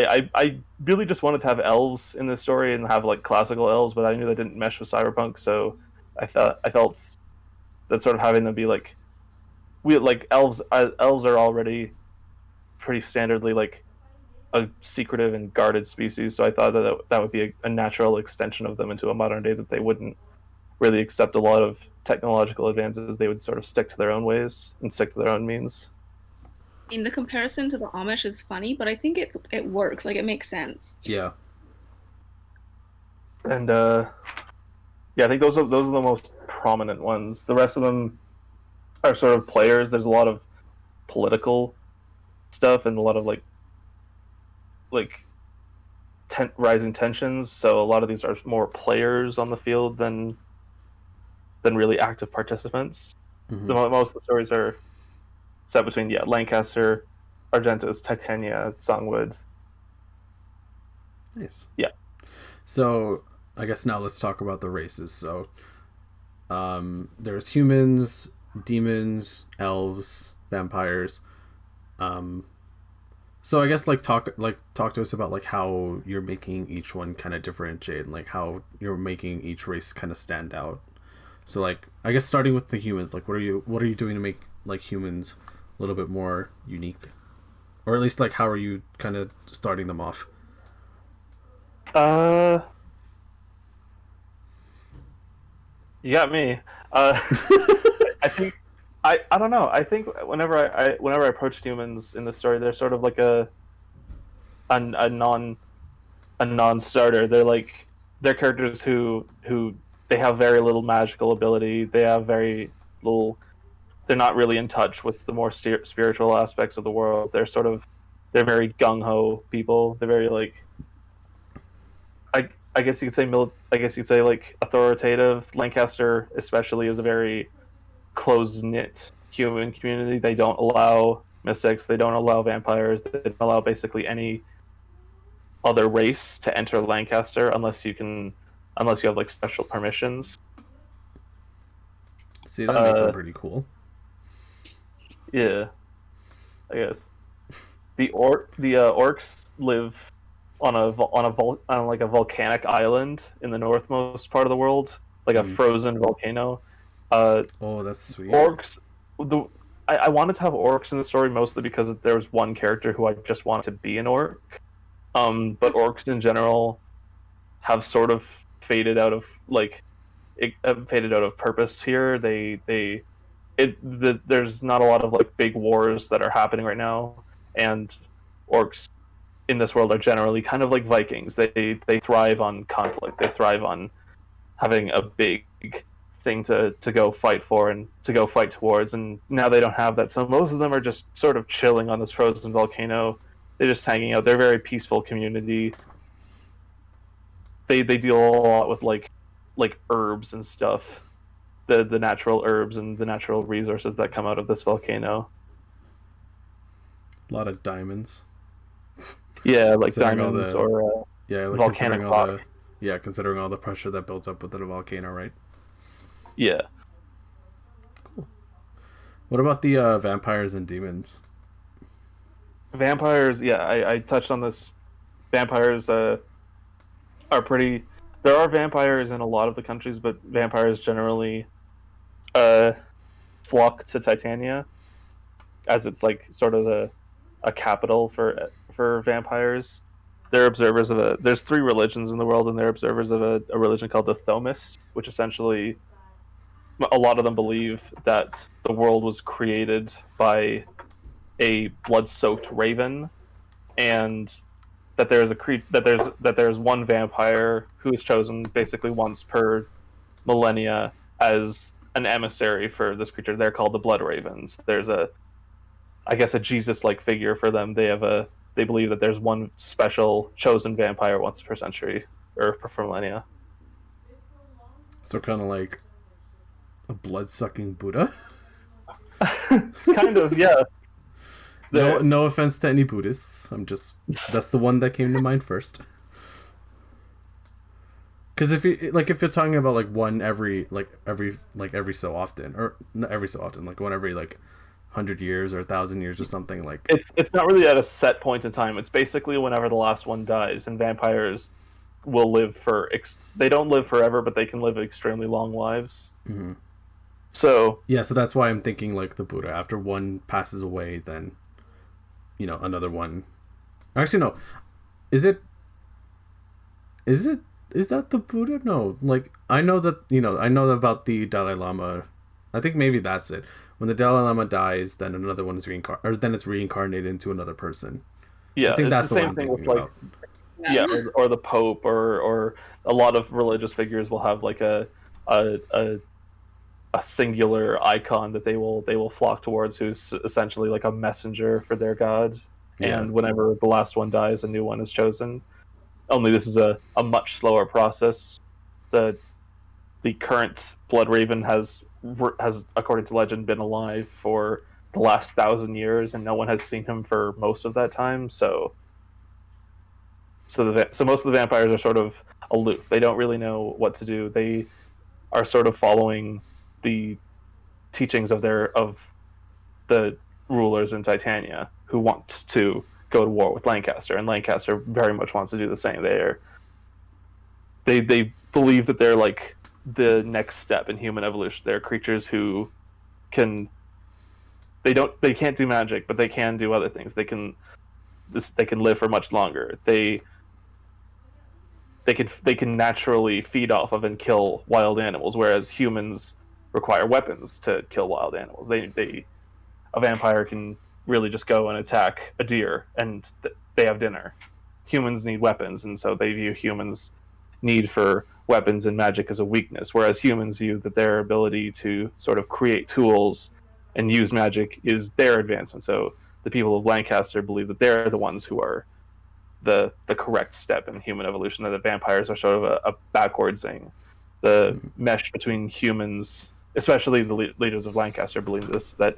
I really just wanted to have elves in this story and have like classical elves, but I knew that didn't mesh with cyberpunk, so I felt that sort of having them be like we like elves are already pretty standardly like a secretive and guarded species, so I thought that would be a natural extension of them into a modern day, that they wouldn't really accept a lot of technological advances. They would sort of stick to their own ways and stick to their own means. In the comparison to the Amish is funny, but I think it works. Like it makes sense. Yeah. And yeah, I think those are the most prominent ones. The rest of them are sort of players. There's a lot of political stuff and a lot of rising tensions. So a lot of these are more players on the field than really active participants. Mm-hmm. Most of the stories are set between Lancaster, Argentus, Titania, Songwood. Nice. Yeah. So I guess now let's talk about the races. So there's humans, demons, elves, vampires. So I guess talk to us about how you're making each one kind of differentiate, and how you're making each race kind of stand out. So I guess starting with the humans, what are you doing to make humans a little bit more unique, or at least how are you kind of starting them off? You got me. I think I don't know. I think whenever I approach humans in the story, they're sort of like a non-starter. They're characters who they have very little magical ability. They have very little. They're not really in touch with the more spiritual aspects of the world. They're very gung-ho people. They're very I guess you could say authoritative. Lancaster especially is a very close-knit human community. They don't allow mystics. They don't allow vampires. They don't allow basically any other race to enter Lancaster unless you have special permissions. See, that makes them pretty cool. Yeah, I guess the orcs live on a volcanic island in the northmost part of the world, a frozen volcano. Oh, that's sweet. Orcs. I wanted to have orcs in the story mostly because there was one character who I just wanted to be an orc. But orcs in general have sort of faded out of purpose here. There's not a lot of big wars that are happening right now, and orcs in this world are generally kind of like Vikings. They thrive on conflict. They thrive on having a big thing to go fight for and to go fight towards, and now they don't have that. So most of them are just sort of chilling on this frozen volcano. They're just hanging out. They're a very peaceful community. They deal a lot with herbs and stuff. The natural herbs and the natural resources that come out of this volcano. A lot of diamonds. Yeah, diamonds or volcanic rock. Considering all the pressure that builds up within a volcano, right? Yeah. Cool. What about the vampires and demons? Vampires, I touched on this. Vampires are pretty. There are vampires in a lot of the countries, but vampires generally flock to Titania, as it's sort of a capital for vampires. They're observers of there's 3 religions in the world, and they're observers of a religion called the Thomists, which essentially a lot of them believe that the world was created by a blood-soaked raven, and that there's one vampire who is chosen basically once per millennia as an emissary for this creature. They're called the Blood Ravens. There's a Jesus-like figure for them. They believe that there's one special chosen vampire once per century or per millennia. So kind of like a blood-sucking Buddha? Kind of, yeah. No offense to any Buddhists. That's the one that came to mind first. Because if you're talking about one every so often, or not every so often, one every 100 years or 1,000 years or something like. It's not really at a set point in time. It's basically whenever the last one dies, and vampires will live for. They don't live forever, but they can live extremely long lives. Mm-hmm. So yeah, so that's why I'm thinking like the Buddha. After one passes away, then another one. Actually, no. Is that the Buddha? No, like I know that I know about the Dalai Lama. I think maybe that's it. When the Dalai Lama dies, then another one is then it's reincarnated into another person. Yeah, I think that's the the same one I'm thing thinking with about. yeah, or the Pope, or a lot of religious figures will have like a singular icon that they will flock towards, who's essentially like a messenger for their god. Yeah. And whenever the last one dies, a new one is chosen. Only this is a much slower process. The current Blood Raven has, according to legend, been alive for the last 1,000 years, and no one has seen him for most of that time. So most of the vampires are sort of aloof. They don't really know what to do. They are sort of following the teachings of the rulers in Titania, who want to go to war with Lancaster, and Lancaster very much wants to do the same. They believe that they're like the next step in human evolution. They're creatures who they can't do magic, but they can do other things. They can live for much longer. They can naturally feed off of and kill wild animals, whereas humans require weapons to kill wild animals. A vampire can really just go and attack a deer and they have dinner. Humans need weapons, and so they view humans' need for weapons and magic as a weakness, whereas humans view that their ability to sort of create tools and use magic is their advancement. So the people of Lancaster believe that they're the ones who are the correct step in human evolution, that the vampires are sort of a backwards thing. The mesh between humans, especially the leaders of Lancaster, believe this, that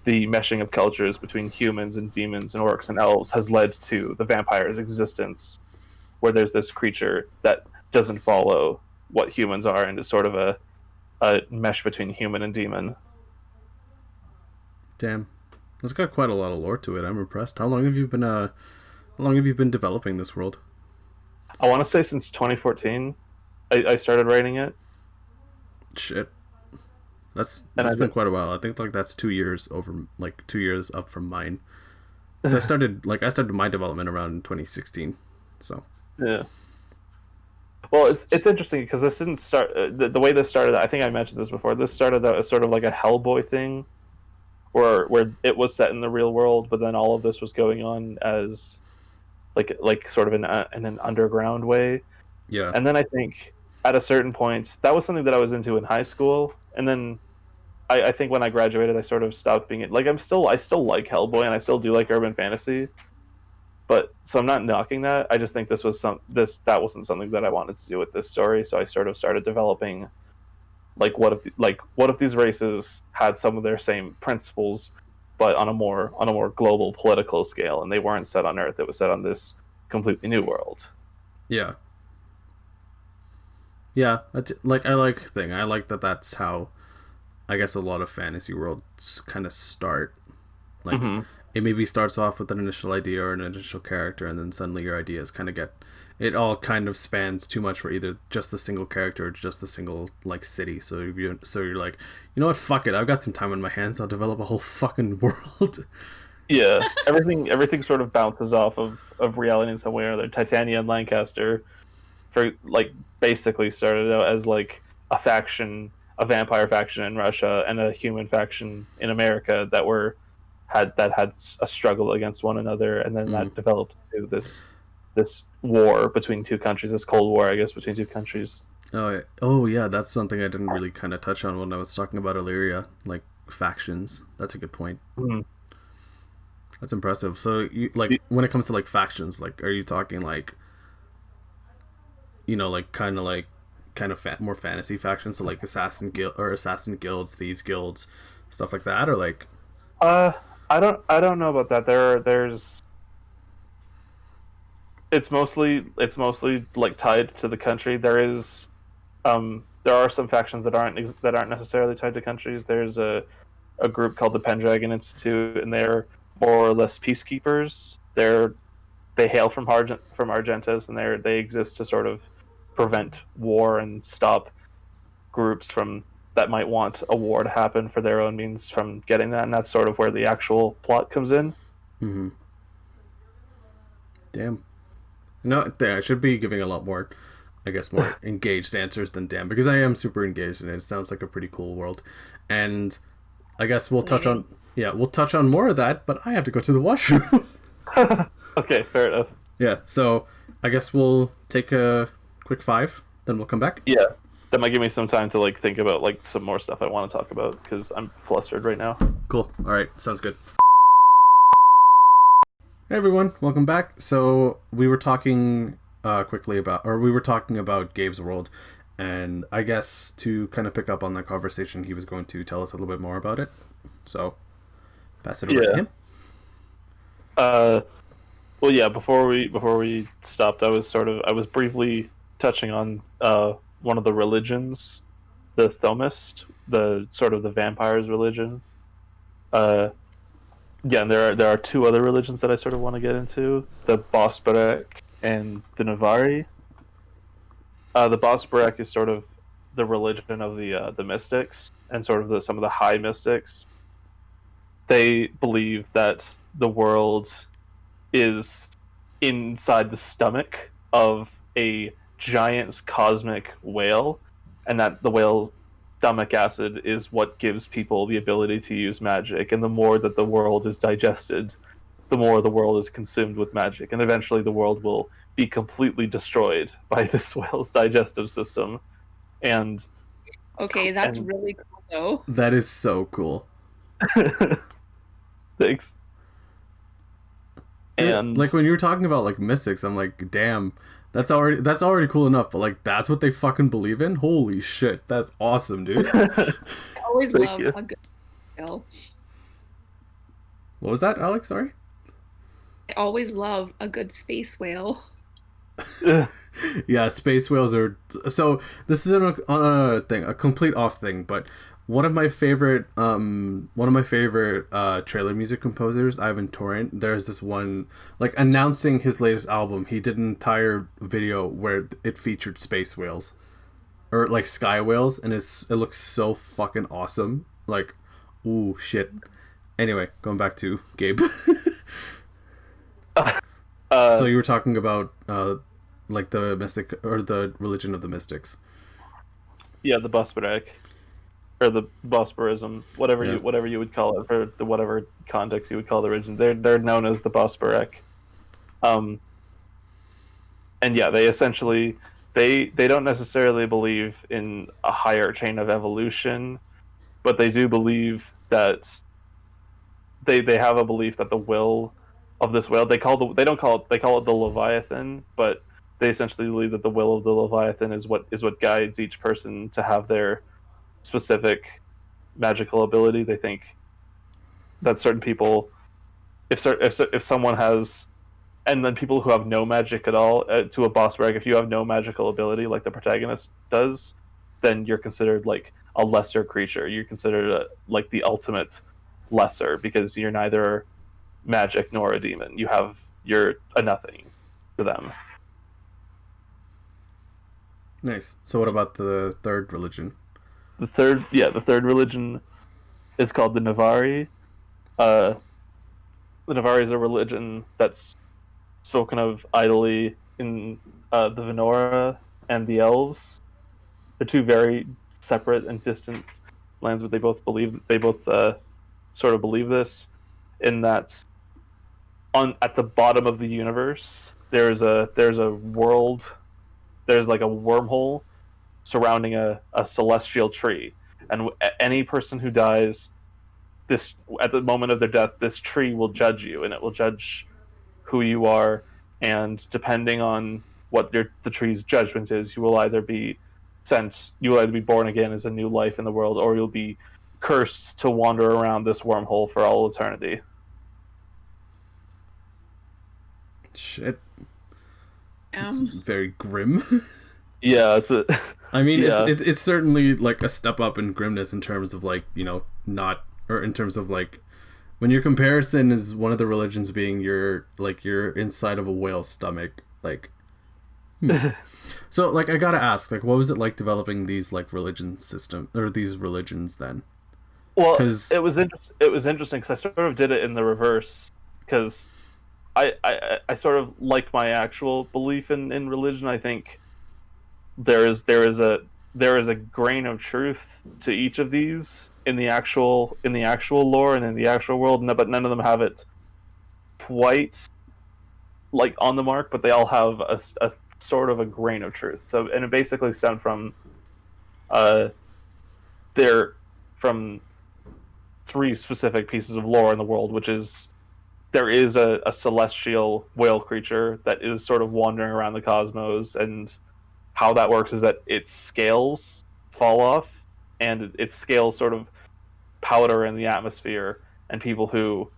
the meshing of cultures between humans and demons and orcs and elves has led to the vampire's existence, where there's this creature that doesn't follow what humans are and is sort of a mesh between human and demon. Damn, it's got quite a lot of lore to it. I'm impressed. How long have you been developing this world? I want to say since 2014 I started writing it. Shit, that's been quite a while. I think like that's 2 years over, like 2 years up from mine. So I started my development around 2016. So yeah. Well, it's interesting because this didn't start the way this started. I think I mentioned this before. This started out as sort of like a Hellboy thing, where it was set in the real world, but then all of this was going on as like sort of in an underground way. yeah. And then I think at a certain point, that was something that I was into in high school, and then I think when I graduated, I sort of stopped being it. Like I still like Hellboy, and I still do like urban fantasy. But so I'm not knocking that. I just think that wasn't something that I wanted to do with this story. So I sort of started developing, like what if these races had some of their same principles, but on a more global political scale, and they weren't set on Earth. It was set on this completely new world. Yeah. Yeah, I like that. That's how, I guess, a lot of fantasy worlds kind of start. Like, it maybe starts off with an initial idea or an initial character, and then suddenly your ideas kind of it all kind of spans too much for either just the single character or just the single like city. So you're like, you know what, fuck it, I've got some time on my hands, I'll develop a whole fucking world. Yeah, everything sort of bounces off of reality in some way or other. Titania and Lancaster, for like, basically started out as like a vampire faction in Russia and a human faction in America that had a struggle against one another, and then that developed into this war between two countries, this Cold War, I guess, between two countries. Oh yeah, that's something I didn't really kind of touch on when I was talking about Illyria, like factions. That's a good point. That's impressive. So you like, when it comes to like factions, like, are you talking like, like kind of more fantasy factions, so like assassin guilds, thieves guilds, stuff like that, or like? I don't know about that. There's it's mostly like tied to the country. There are some factions that aren't necessarily tied to countries. There's a a group called the Pendragon Institute, and they're more or less peacekeepers. They hail from Argentus, and they exist to sort of prevent war and stop groups that might want a war to happen for their own means from getting that, and that's sort of where the actual plot comes in. Mm-hmm. Damn. No, I should be giving a lot more, I guess, more engaged answers than damn, because I am super engaged in it. It sounds like a pretty cool world, and I guess we'll touch on more of that. But I have to go to the washroom. Okay, fair enough. Yeah, so I guess we'll take a quick 5, then we'll come back. Yeah, that might give me some time to like think about like some more stuff I want to talk about because I'm flustered right now. Cool. All right, sounds good. Hey everyone, welcome back. So we were talking about Gabe's world, and I guess to kind of pick up on that conversation, he was going to tell us a little bit more about it. So pass it over to him. Well, yeah. Before we stopped, I was briefly touching on one of the religions, the Thomist, the sort of the vampires religion. Yeah, and there are 2 other religions that I sort of want to get into: the Bosberek and the Navari. The Bosberek is sort of the religion of the mystics and sort of some of the high mystics. They believe that the world is inside the stomach of a giant cosmic whale, and that the whale's stomach acid is what gives people the ability to use magic, and the more that the world is digested, the more the world is consumed with magic, and eventually the world will be completely destroyed by this whale's digestive system. And Okay, that's really cool though. That is so cool. Thanks. And like when you were talking about like mystics, I'm like, damn, that's already cool enough, but like that's what they fucking believe in? Holy shit, that's awesome, dude. I always Thank love you. a good whale. What was that, Alex? Sorry? I always love a good space whale. Yeah, space whales are... So, this is on a thing, a complete off thing, but one of my favorite trailer music composers, Ivan Torrent, there's this one, like, announcing his latest album, he did an entire video where it featured space whales. Or, like, sky whales, and it looks so fucking awesome. Like, ooh, shit. Anyway, going back to Gabe. So you were talking about, like, the mystic, or the religion of the mystics. Yeah, the Bosberek. Or the Bosperism, whatever you would call it, for the whatever context you would call the religion. They're known as the Bosberek. And yeah, they essentially they don't necessarily believe in a higher chain of evolution, but they do believe that they have a belief that the will of this whale, they call it the Leviathan, but they essentially believe that the will of the Leviathan is what guides each person to have their specific magical ability. They think that certain people, if someone has, and then people who have no magic at all, to a boss rank, if you have no magical ability like the protagonist does, then you're considered like a lesser creature. You're considered like the ultimate lesser, because you're neither magic nor a demon. You're a nothing to them. Nice. So what about the third religion? The third religion is called the Navari. The Navari is a religion that's spoken of idly in the Venora and the Elves. They're 2 very separate and distant lands, but they both sort of believe this, in that at the bottom of the universe there's a world, there's like a wormhole surrounding a celestial tree, and any person who dies at the moment of their death, this tree will judge you, and it will judge who you are, and depending on what the tree's judgment is, you will either be born again as a new life in the world, or you'll be cursed to wander around this wormhole for all eternity. Shit. It's very grim. Yeah, I mean, yeah. it's certainly like a step up in grimness in terms of like, not or in terms of like when your comparison is one of the religions being you're inside of a whale's stomach, like. So like I gotta ask, like, what was it like developing these like religion system or these religions then? Well, 'Cause- it was interesting because I sort of did it in the reverse because I sort of like my actual belief in religion. I think there is a grain of truth to each of these in the actual lore and in the actual world, but none of them have it quite like on the mark. But they all have a sort of a grain of truth. So, and it basically stemmed from from three specific pieces of lore in the world, which is there is a celestial whale creature that is sort of wandering around the cosmos, and how that works is that its scales fall off, and its scales sort of powder in the atmosphere, and people who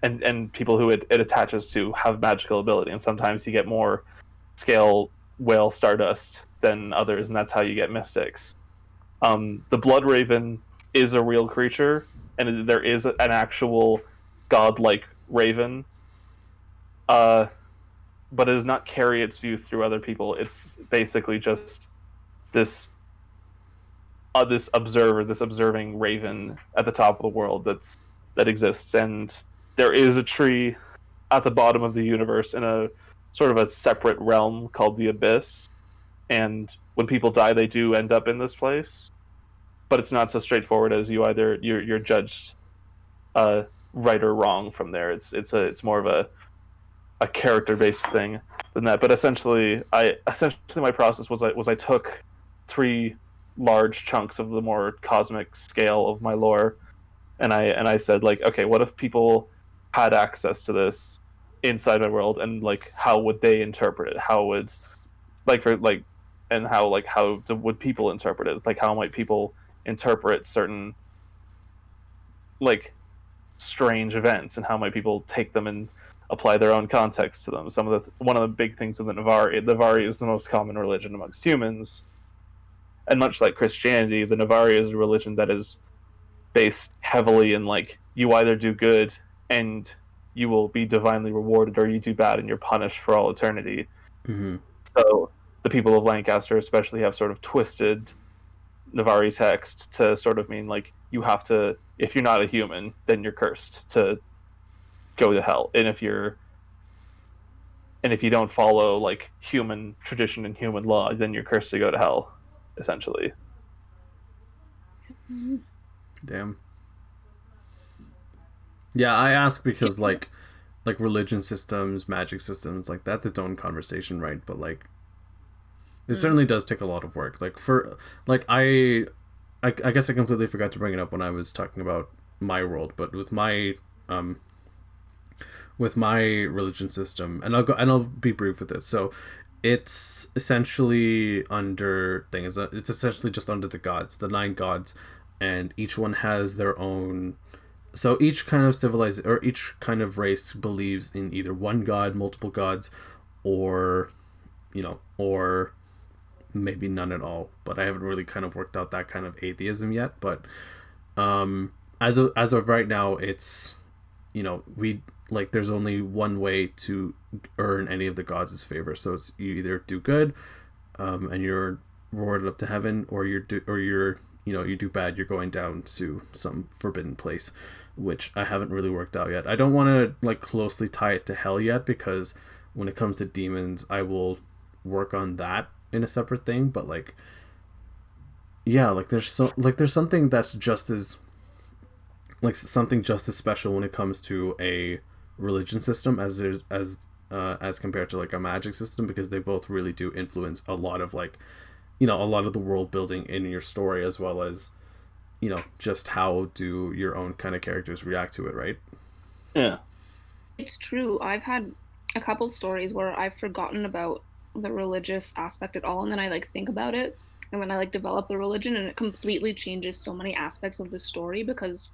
it attaches to have magical ability, and sometimes you get more scale whale stardust than others, and that's how you get mystics. The Blood Raven is a real creature, and there is an actual godlike raven, but it does not carry its view through other people. It's basically just this observing raven at the top of the world that exists, and there is a tree at the bottom of the universe in a sort of a separate realm called the Abyss, and when people die, they do end up in this place, but it's not so straightforward as you're judged right or wrong from there. It's more of a character based thing than that. But essentially my process was I took three large chunks of the more cosmic scale of my lore, and I said, like, okay, what if people had access to this inside my world, and like how would they interpret it? How would would people interpret it? Like, how might people interpret certain like strange events, and how might people take them and apply their own context to them? One of the big things of the Navari is the most common religion amongst humans, and much like Christianity, the Navari is a religion that is based heavily in like you either do good and you will be divinely rewarded, or you do bad and you're punished for all eternity. Mm-hmm. So the people of Lancaster especially have sort of twisted Navari text to sort of mean like you have to, if you're not a human, then you're cursed to go to hell, and if you don't follow like human tradition and human law, then you're cursed to go to hell, essentially. Damn. Yeah, I ask because like religion systems, magic systems, like that's its own conversation, right? But like it certainly does take a lot of work. Like for like I guess I completely forgot to bring it up when I was talking about my world, but with my religion system, and I'll be brief with it. So it's essentially it's essentially just under the gods, the 9 gods, and each one has their own. So each kind of each kind of race believes in either one god, multiple gods, or maybe none at all. But I haven't really kind of worked out that kind of atheism yet. But as of right now, it's there's only one way to earn any of the gods' favor. So it's you either do good, and you're rewarded up to heaven, or you do bad, you're going down to some forbidden place, which I haven't really worked out yet. I don't want to like closely tie it to hell yet, because when it comes to demons, I will work on that in a separate thing. But like, yeah, like there's something that's just as special when it comes to a religion system as compared to like a magic system, because they both really do influence a lot of like a lot of the world building in your story, as well as just how do your own kind of characters react to it, right? Yeah, It's true. I've had a couple stories where I've forgotten about the religious aspect at all, and then I like think about it, and then I like develop the religion, and it completely changes so many aspects of the story, because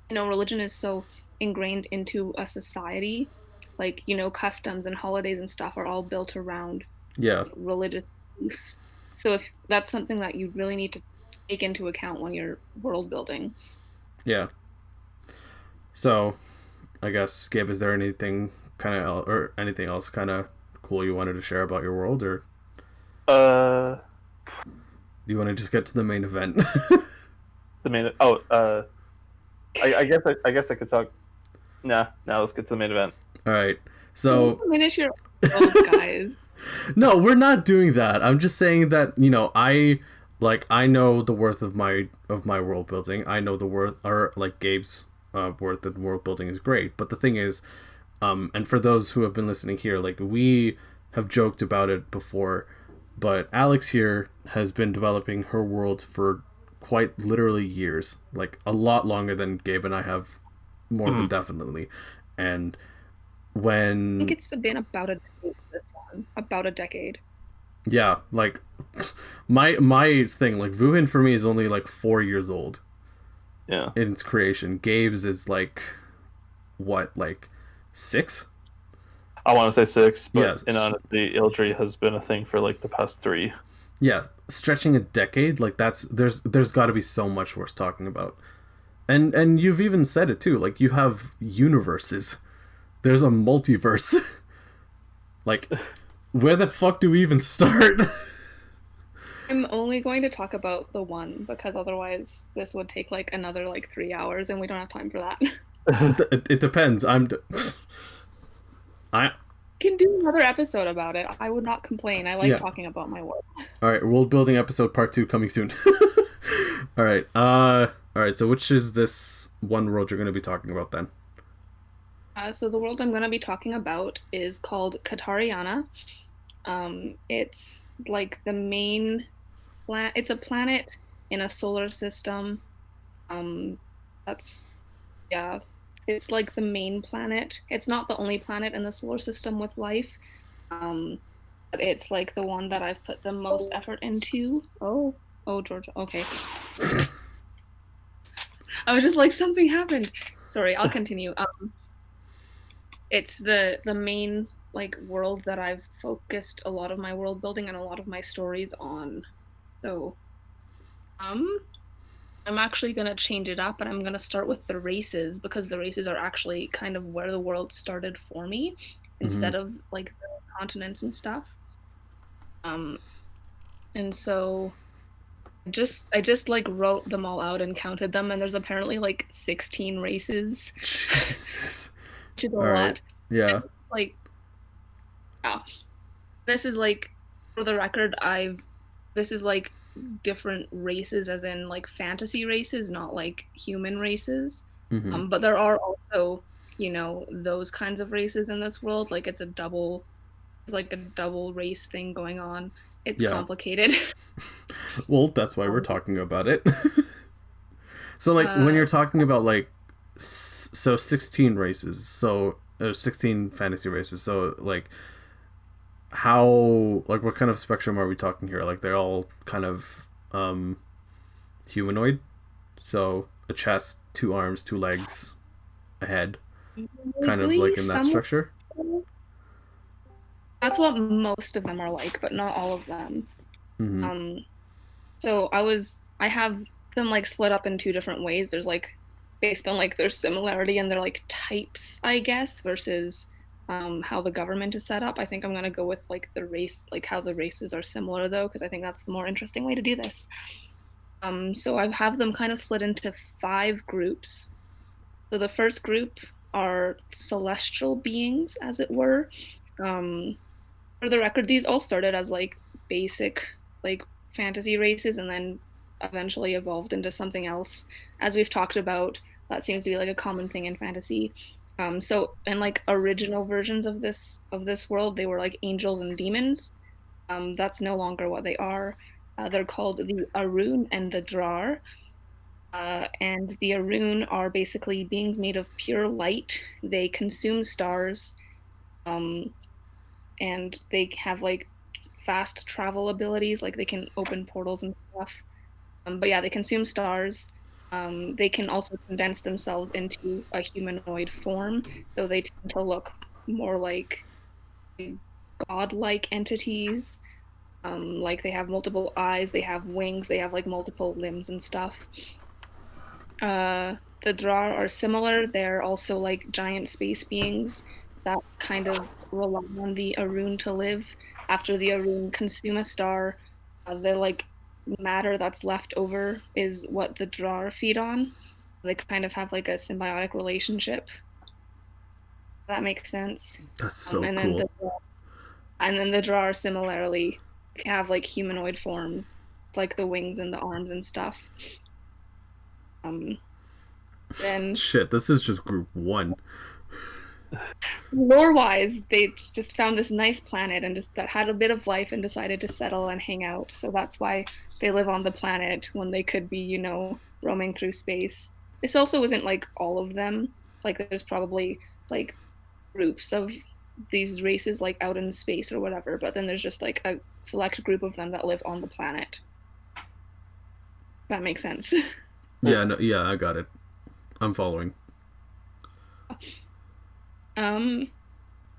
religion is so ingrained into a society. Like customs and holidays and stuff are all built around religious beliefs. So if that's something that you really need to take into account when you're world building. Yeah. So, I guess, Gabe, is there anything or anything else kind of cool you wanted to share about your world, or Uh, do you want to just get to the main event? the main. I guess I could talk. Nah, now let's get to the main event. All right. So, Don't diminish your world, guys. no, we're not doing that. I'm just saying that, I know the worth of my world building. I know the worth, or like Gabe's worth in world building is great. But the thing is, and for those who have been listening here, like, we have joked about it before, but Alex here has been developing her world for quite literally years, like a lot longer than Gabe and I have, more than definitely. And I when think it's been about a decade for this one. About a decade. yeah, like my thing, like Vuhyn for me is only like 4 years old Yeah. in its creation. Gabe's is like what, like 6? I want to say 6, but Yes. in honesty, Ylldrix has been a thing for like the past 3. Yeah, stretching a decade, like there's got to be so much worth talking about. And you've even said it too, like you have universes. There's a multiverse. Like, where the fuck do we even start? I'm only going to talk about the one because otherwise this would take like another like 3 hours and we don't have time for that. It depends. I Can do another episode about it. I would not complain. I like Yeah. talking about my world. All right, world building episode part 2 coming soon. All right. All right. So which is this one world you're going to be talking about then? So the world I'm going to be talking about is called Katariana. It's like the main planet. It's a planet in a solar system. That's yeah. It's like the main planet. It's not the only planet in the solar system with life. But it's like the one that I've put the most effort into. Oh, Georgia. Okay. I was just like, something happened. Sorry, I'll continue. It's the main like world that I've focused a lot of my world building and a lot of my stories on. So, I'm actually gonna change it up, and I'm gonna start with the races because the races are actually kind of where the world started for me, instead of like the continents and stuff. And so I just like wrote them all out and counted them, and there's apparently like 16 races. Jesus. Which is a All lot. right. Yeah. Like, oh, this is like, for the record, this is like different races, as in like fantasy races, not like human races. Mhm. But there are also, those kinds of races in this world. Like it's a double race thing going on. It's Yeah. complicated. Well, that's why we're talking about it. So like when you're talking about like so 16 races, so 16 fantasy races, so like how, like what kind of spectrum are we talking here? Like they're all kind of humanoid, so a chest, 2 arms, 2 legs, a head, kind of like in that structure. That's what most of them are like, but not all of them. So I have them like split up in 2 different ways. There's like based on like their similarity and their like types, I guess, versus how the government is set up. I think I'm gonna go with like the race, like how the races are similar though, because I think that's the more interesting way to do this. So I have them kind of split into 5 groups. So the first group are celestial beings, as it were. For the record, these all started as like basic like fantasy races and then eventually evolved into something else. As we've talked about, that seems to be like a common thing in fantasy. So in like original versions of this world, they were like angels and demons. That's no longer what they are. They're called the Arun and the Drar. And the Arun are basically beings made of pure light. They consume stars. And they have like fast travel abilities, like they can open portals and stuff. But yeah, they consume stars. They can also condense themselves into a humanoid form, though they tend to look more like godlike entities. Like they have multiple eyes, they have wings, they have like multiple limbs and stuff. the Drar are similar. They're also like giant space beings that kind of rely on the Arun to live. After the Arun consume a star, the like matter that's left over is what the Drar feed on. They kind of have like a symbiotic relationship. That makes sense. That's so and cool. then the Drar similarly have like humanoid form, like the wings and the arms and stuff. Then Shit, this is just group 1. lore-wise, they just found this nice planet and just that had a bit of life and decided to settle and hang out. So that's why they live on the planet when they could be, you know, roaming through space. This also isn't like all of them. Like there's probably like groups of these races like out in space or whatever, but then there's just like a select group of them that live on the planet. That makes sense. Yeah, no, yeah, I got it. I'm following.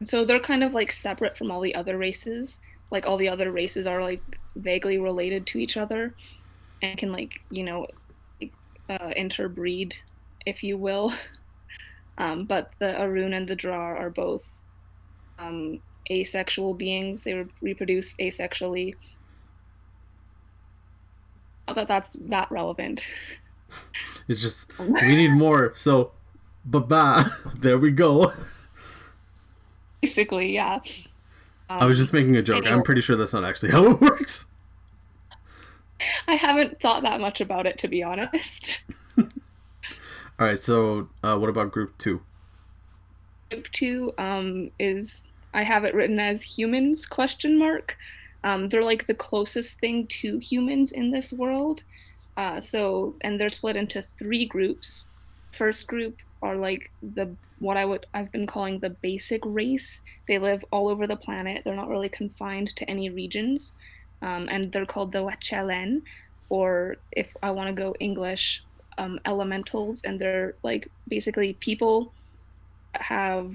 So they're kind of like separate from all the other races. Like all the other races are like vaguely related to each other and can like, you know, interbreed, if you will. But the Arun and the Drar are both asexual beings. They reproduce asexually. Not that that's that relevant. It's just, we need more, so, ba-ba, there we go. Basically, yeah. I was just making a joke. anyway. I'm pretty sure that's not actually how it works. I haven't thought that much about it, to be honest. Alright, so, what about group 2? Group 2 is, I have it written as humans, question mark. They're like the closest thing to humans in this world. And they're split into 3 groups. First group are like I've been calling the basic race. They live all over the planet. They're not really confined to any regions. And they're called the Wachelen, or if I want to go English, elementals. And they're like basically people that have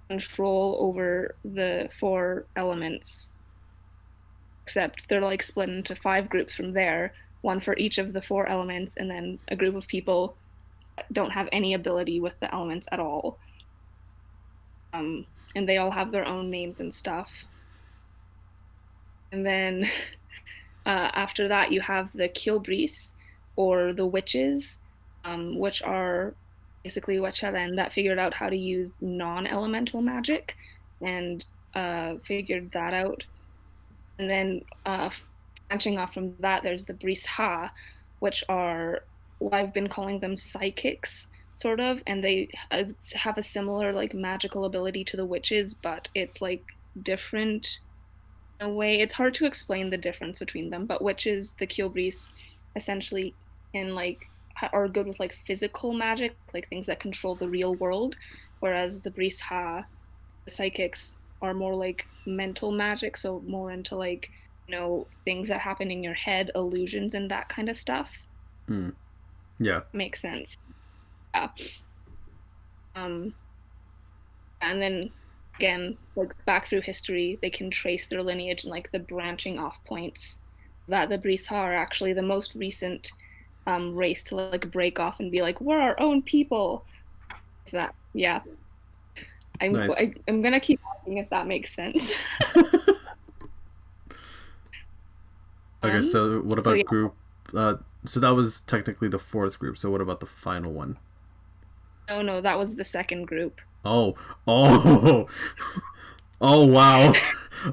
control over the 4 elements. Except they're like split into 5 groups from there, one for each of the 4 elements, and then a group of people that don't have any ability with the elements at all. And they all have their own names and stuff. And then after that, you have the Ylldrix, or the witches, which are basically Wachelen that figured out how to use non-elemental magic and figured that out. And then branching off from that, there's the Brisha, which are, well, I've been calling them psychics, sort of, and they have a similar like magical ability to the witches, but it's like different in a way. It's hard to explain the difference between them, but witches, the Ylldrix, essentially can like are good with like physical magic, like things that control the real world, whereas the Brisha, the psychics, are more like mental magic, so more into like, you know, things that happen in your head, illusions and that kind of stuff. Yeah. Makes sense. Yeah. And then again, like back through history, they can trace their lineage and like the branching off points. That the Brisha are actually the most recent race to like break off and be like, we're our own people. That, yeah. Nice. I'm gonna keep talking if that makes sense. Okay, so what about yeah. group... so that was technically the 4th group, so what about the final one? No, that was the second group. Oh, wow.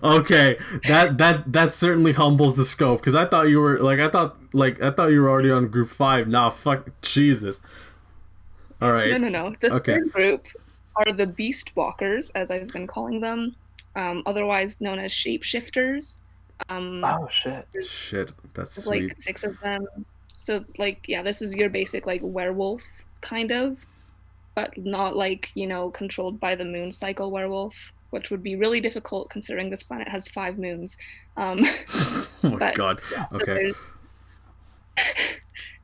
Okay, that certainly humbles the scope, because I thought you were I thought you were already on group 5. Nah, fuck, Jesus. All right. No. The Okay. third group are the beast walkers, as I've been calling them, otherwise known as shapeshifters. Oh shit! Shit, that's There's sweet. like 6 of them. So like, yeah, this is your basic like werewolf kind of, but not like, you know, controlled by the moon cycle werewolf, which would be really difficult considering this planet has 5 moons. Oh my but- god. Okay. So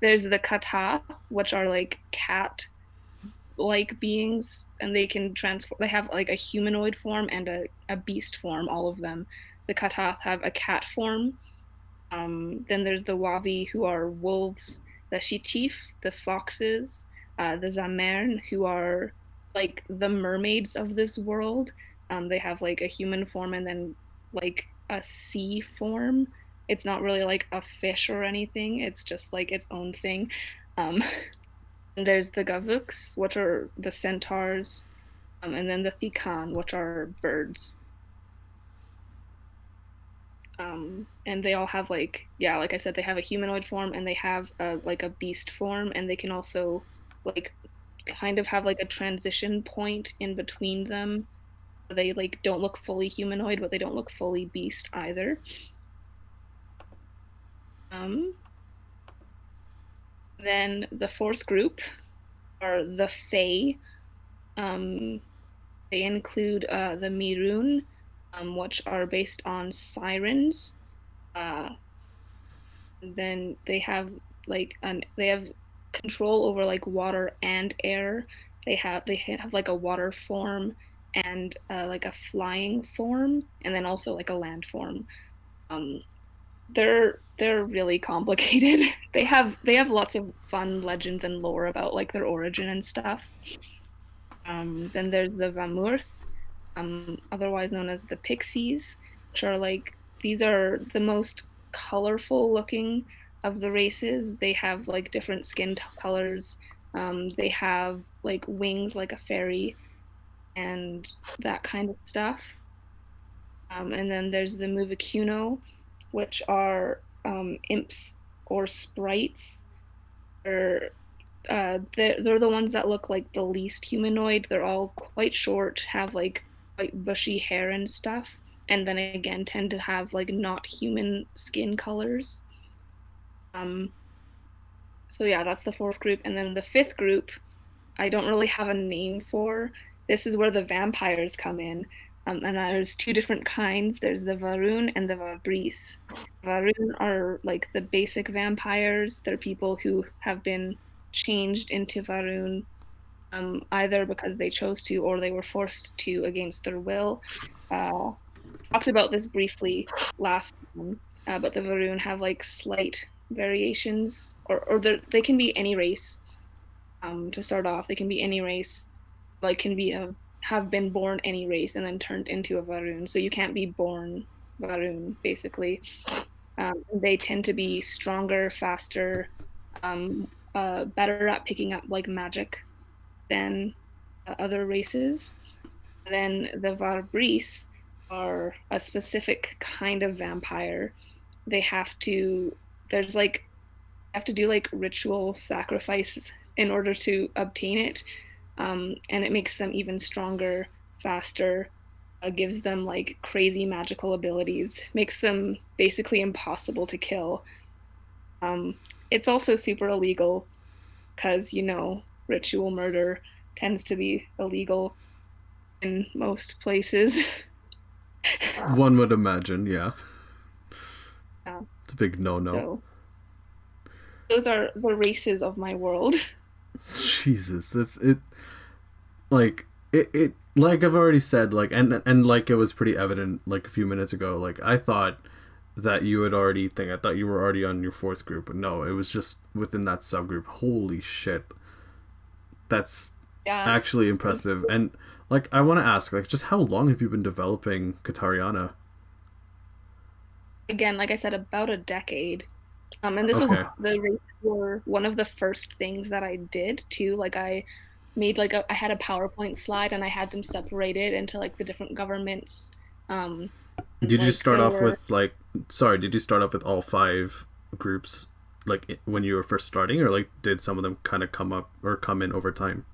there's the Katath, which are like cat-like beings, and they can transform. They have like a humanoid form and a beast form. All of them. The Katath have a cat form. Then there's the Wavi, who are wolves. The Shichif, the foxes, the Zamern, who are like the mermaids of this world. They have like a human form and then like a sea form. It's not really like a fish or anything. It's just like its own thing. Um, and there's the Gavuks, which are the centaurs, and then the Thikan, which are birds. And they all have like, yeah, like I said, they have a humanoid form and they have like a beast form, and they can also like kind of have like a transition point in between them. They like don't look fully humanoid, but they don't look fully beast either. Um, then the fourth group are the Fae. They include the Mirun, which are based on sirens. Uh, then they have they have control over like water and air. They have like a water form and like a flying form, and then also like a land form. Um, they're really complicated. They have lots of fun legends and lore about like their origin and stuff. Then there's the Vamurth, otherwise known as the Pixies, which are like these are the most colorful looking of the races. They have like different skin colors. They have like wings like a fairy and that kind of stuff. And then there's the Muvikuno, which are imps or sprites. They're the ones that look like the least humanoid. They're all quite short, have like quite bushy hair and stuff, and then again tend to have like not human skin colors. Um, so yeah, that's the fourth group, and then the fifth group, I don't really have a name for. This is where the vampires come in. And there's two different kinds. There's the Varun and the Vabris. Varun are like the basic vampires. They're people who have been changed into Varun, either because they chose to or they were forced to against their will. Talked about this briefly last time, but the Varun have like slight variations, or they can be any race. To start off, they can be any race, like can be have been born any race and then turned into a Varun. So you can't be born Varun, basically. They tend to be stronger, faster, better at picking up like magic than other races. And then the Varbris are a specific kind of vampire. They have to do like ritual sacrifices in order to obtain it. And it makes them even stronger, faster, gives them like crazy magical abilities, makes them basically impossible to kill. It's also super illegal because, ritual murder tends to be illegal in most places. One would imagine, yeah. Yeah. It's a big no-no. So, those are the races of my world. Jesus, that's it. Like it like I've already said, like and like it was pretty evident like a few minutes ago. Like I thought that you had already I thought you were already on your fourth group, but no, it was just within that subgroup. Holy shit, that's actually impressive. And like I want to ask, like, just how long have you been developing Katariana? Again, like I said, about a decade. And this was the races were one of the first things that I did too. Like I made I had a PowerPoint slide and I had them separated into like the different governments. Did you start off with did you start off with all 5 groups like when you were first starting, or like did some of them kind of come up or come in over time?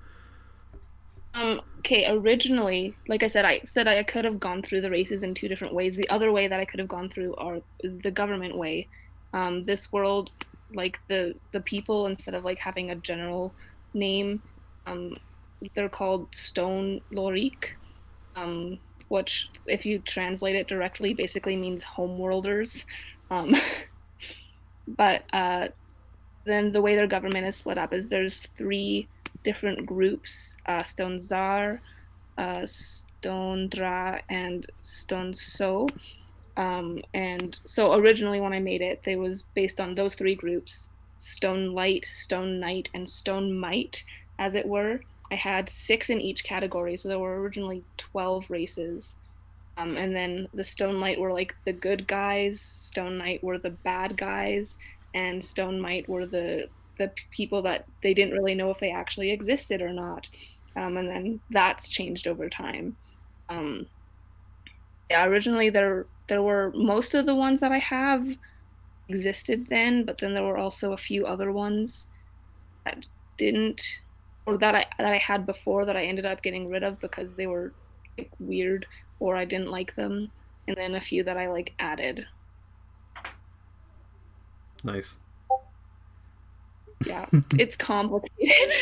Okay, originally, like I said I could have gone through the races in 2 different ways. The other way that I could have gone through is the government way. This world, like the people, instead of like having a general name, they're called Stone Lorik, which if you translate it directly basically means homeworlders. But then the way their government is split up is there's 3 different groups: Stone Zar, Stone Dra, and Stone So. And so originally when I made it, they was based on those 3 groups: Stone Light, Stone Night, and Stone Might. as it were. I had 6 in each category, so there were originally 12 races. And then the Stone Knight were like the good guys, Stone Knight were the bad guys, and Stone Knight were the people that they didn't really know if they actually existed or not. And then that's changed over time. Yeah, originally there were most of the ones that I have existed then, but then there were also a few other ones that didn't, or that I had before that I ended up getting rid of because they were like weird or I didn't like them, and then a few that I like added. Nice. Yeah, it's complicated.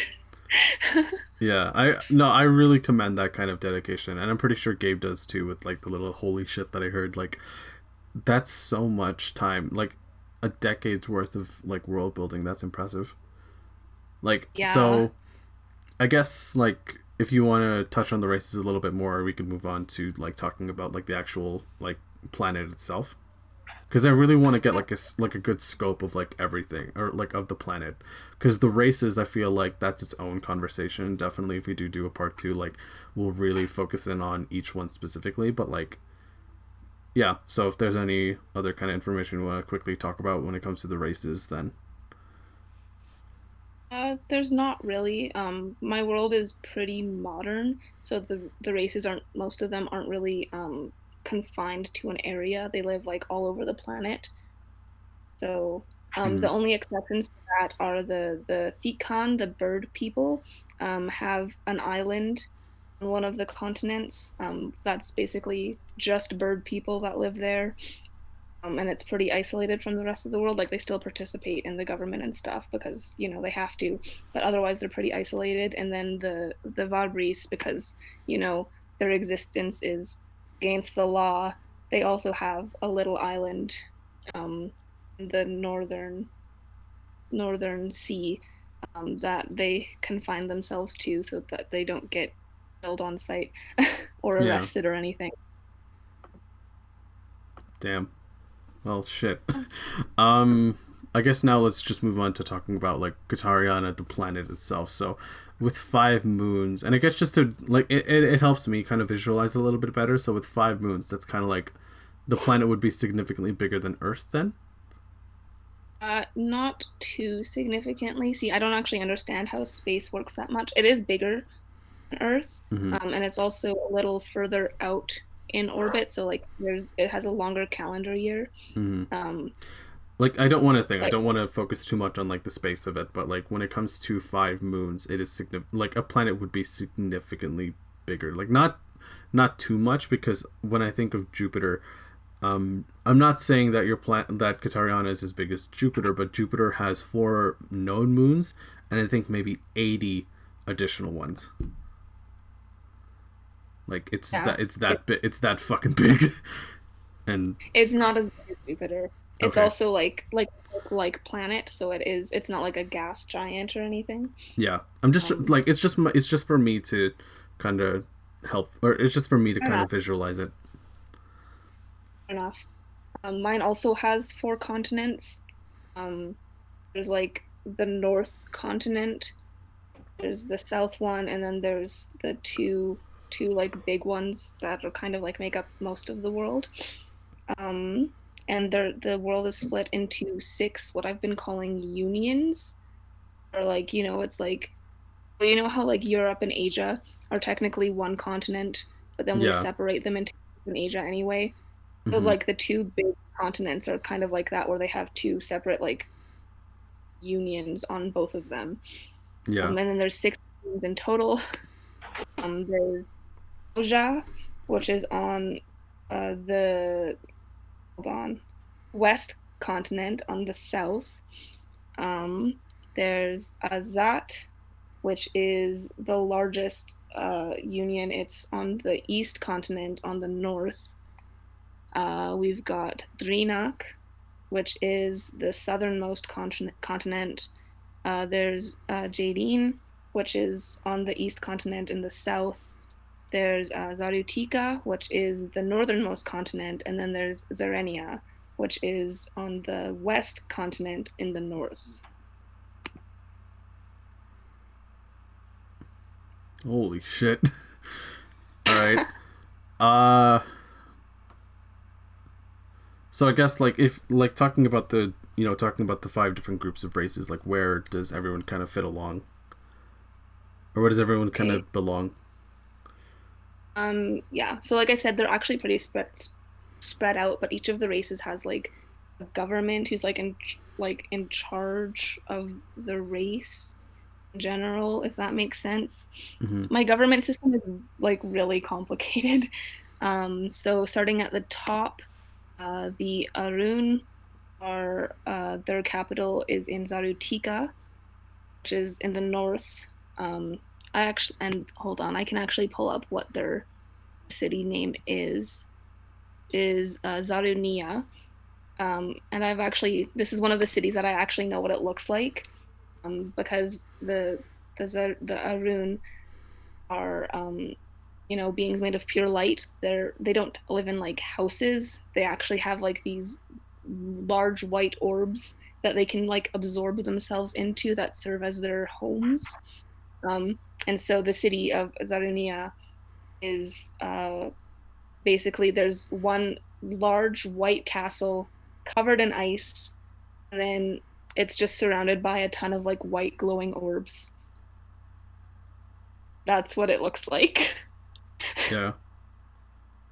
Yeah, I really commend that kind of dedication, and I'm pretty sure Gabe does too with like the little holy shit that I heard. Like, that's so much time, like a decade's worth of like world building. That's impressive. Like, Yeah. so I guess like if you want to touch on the races a little bit more, we can move on to like talking about like the actual like planet itself, because I really want to get like a good scope of like everything, or like of the planet, because the races, I feel like that's its own conversation. Definitely, if we do a part 2, like we'll really focus in on each one specifically. But like, yeah. So if there's any other kind of information you want to quickly talk about when it comes to the races, then. There's not really. My world is pretty modern, so the races aren't, most of them aren't really confined to an area. They live like all over the planet. So the only exceptions to that are the Thikan, the bird people, have an island on one of the continents. That's basically just bird people that live there. And it's pretty isolated from the rest of the world. Like, they still participate in the government and stuff because, you know, they have to, but otherwise they're pretty isolated. And then the Vabris, because, you know, their existence is against the law, they also have a little island in the northern sea that they confine themselves to so that they don't get killed on sight or arrested or anything. Damn. Well, shit. I guess now let's just move on to talking about like Katariana, the planet itself. So, with 5 moons, and I guess just to like it helps me kind of visualize a little bit better. So with 5 moons, that's kind of like the planet would be significantly bigger than Earth then. Not too significantly. See, I don't actually understand how space works that much. It is bigger than Earth, and it's also a little further out in orbit, so like it has a longer calendar year. Like, I don't want to focus too much on like the space of it, but like when it comes to 5 moons, it is like a planet would be significantly bigger. Like, not too much, because when I think of Jupiter, I'm not saying that that Katariana is as big as Jupiter, but Jupiter has 4 known moons, and I think maybe 80 additional ones. Like, it's that fucking big. And it's not as big as Jupiter. It's Okay. also like planet, so it's not like a gas giant or anything. Yeah, I'm just like, it's just for me to kind of help, or it's just for me to kind of visualize it. Fair enough. Mine also has 4 continents. There's like the North continent, there's the South one, and then there's the two like big ones that are kind of like make up most of the world. And the world is split into 6 what I've been calling unions, or like, you know, it's like, well, you know how like Europe and Asia are technically one continent, but then we separate them into Asia anyway. So like the 2 big continents are kind of like that, where they have 2 separate like unions on both of them. And then there's 6 unions in total. There's Oja, which is on the west continent on the south. There's Azat, which is the largest union. It's on the east continent on the north. We've got Drinak, which is the southernmost continent. There's Jadin, which is on the east continent in the south. There's Zarutika, which is the northernmost continent, and then there's Zarenia, which is on the west continent in the north. Holy shit. All right. Uh. So I guess like if like talking about the talking about the 5 different groups of races, like where does everyone kind of fit along, or where does everyone kind Okay. of belong? Yeah. So like I said, they're actually pretty spread out, but each of the races has like a government who's like in charge of the race in general, if that makes sense. Mm-hmm. My government system is like really complicated. So starting at the top, the Arun are their capital is in Zarutika, which is in the north. I actually and hold on, I can actually pull up what their city name is Zarunia. And I've actually this is one of the cities that I actually know what it looks like, because the Arun are beings made of pure light. They don't live in like houses. They actually have like these large white orbs that they can like absorb themselves into that serve as their homes. And so the city of Zarunia is basically there's one large white castle covered in ice, and then it's just surrounded by a ton of like white glowing orbs. That's what it looks like. Yeah.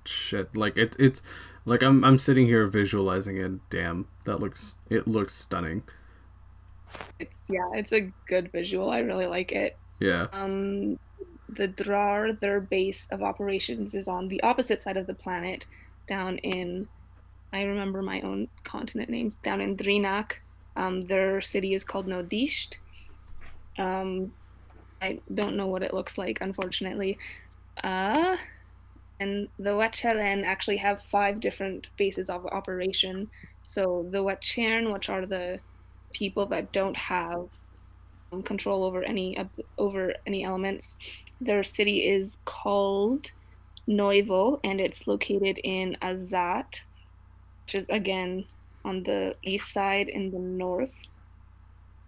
Shit. Like it's like I'm sitting here visualizing it. Damn, it looks stunning. It's a good visual. I really like it. Yeah. The Drar, their base of operations is on the opposite side of the planet, down in I remember my own continent names, down in Drinak. Their city is called Nodisht. Um, I don't know what it looks like, unfortunately. Uh, and the Wetchelen actually have 5 different bases of operation. So the Wetchern, which are the people that don't have control over any elements, their city is called Noivo, and it's located in Azat, which is again on the east side in the north.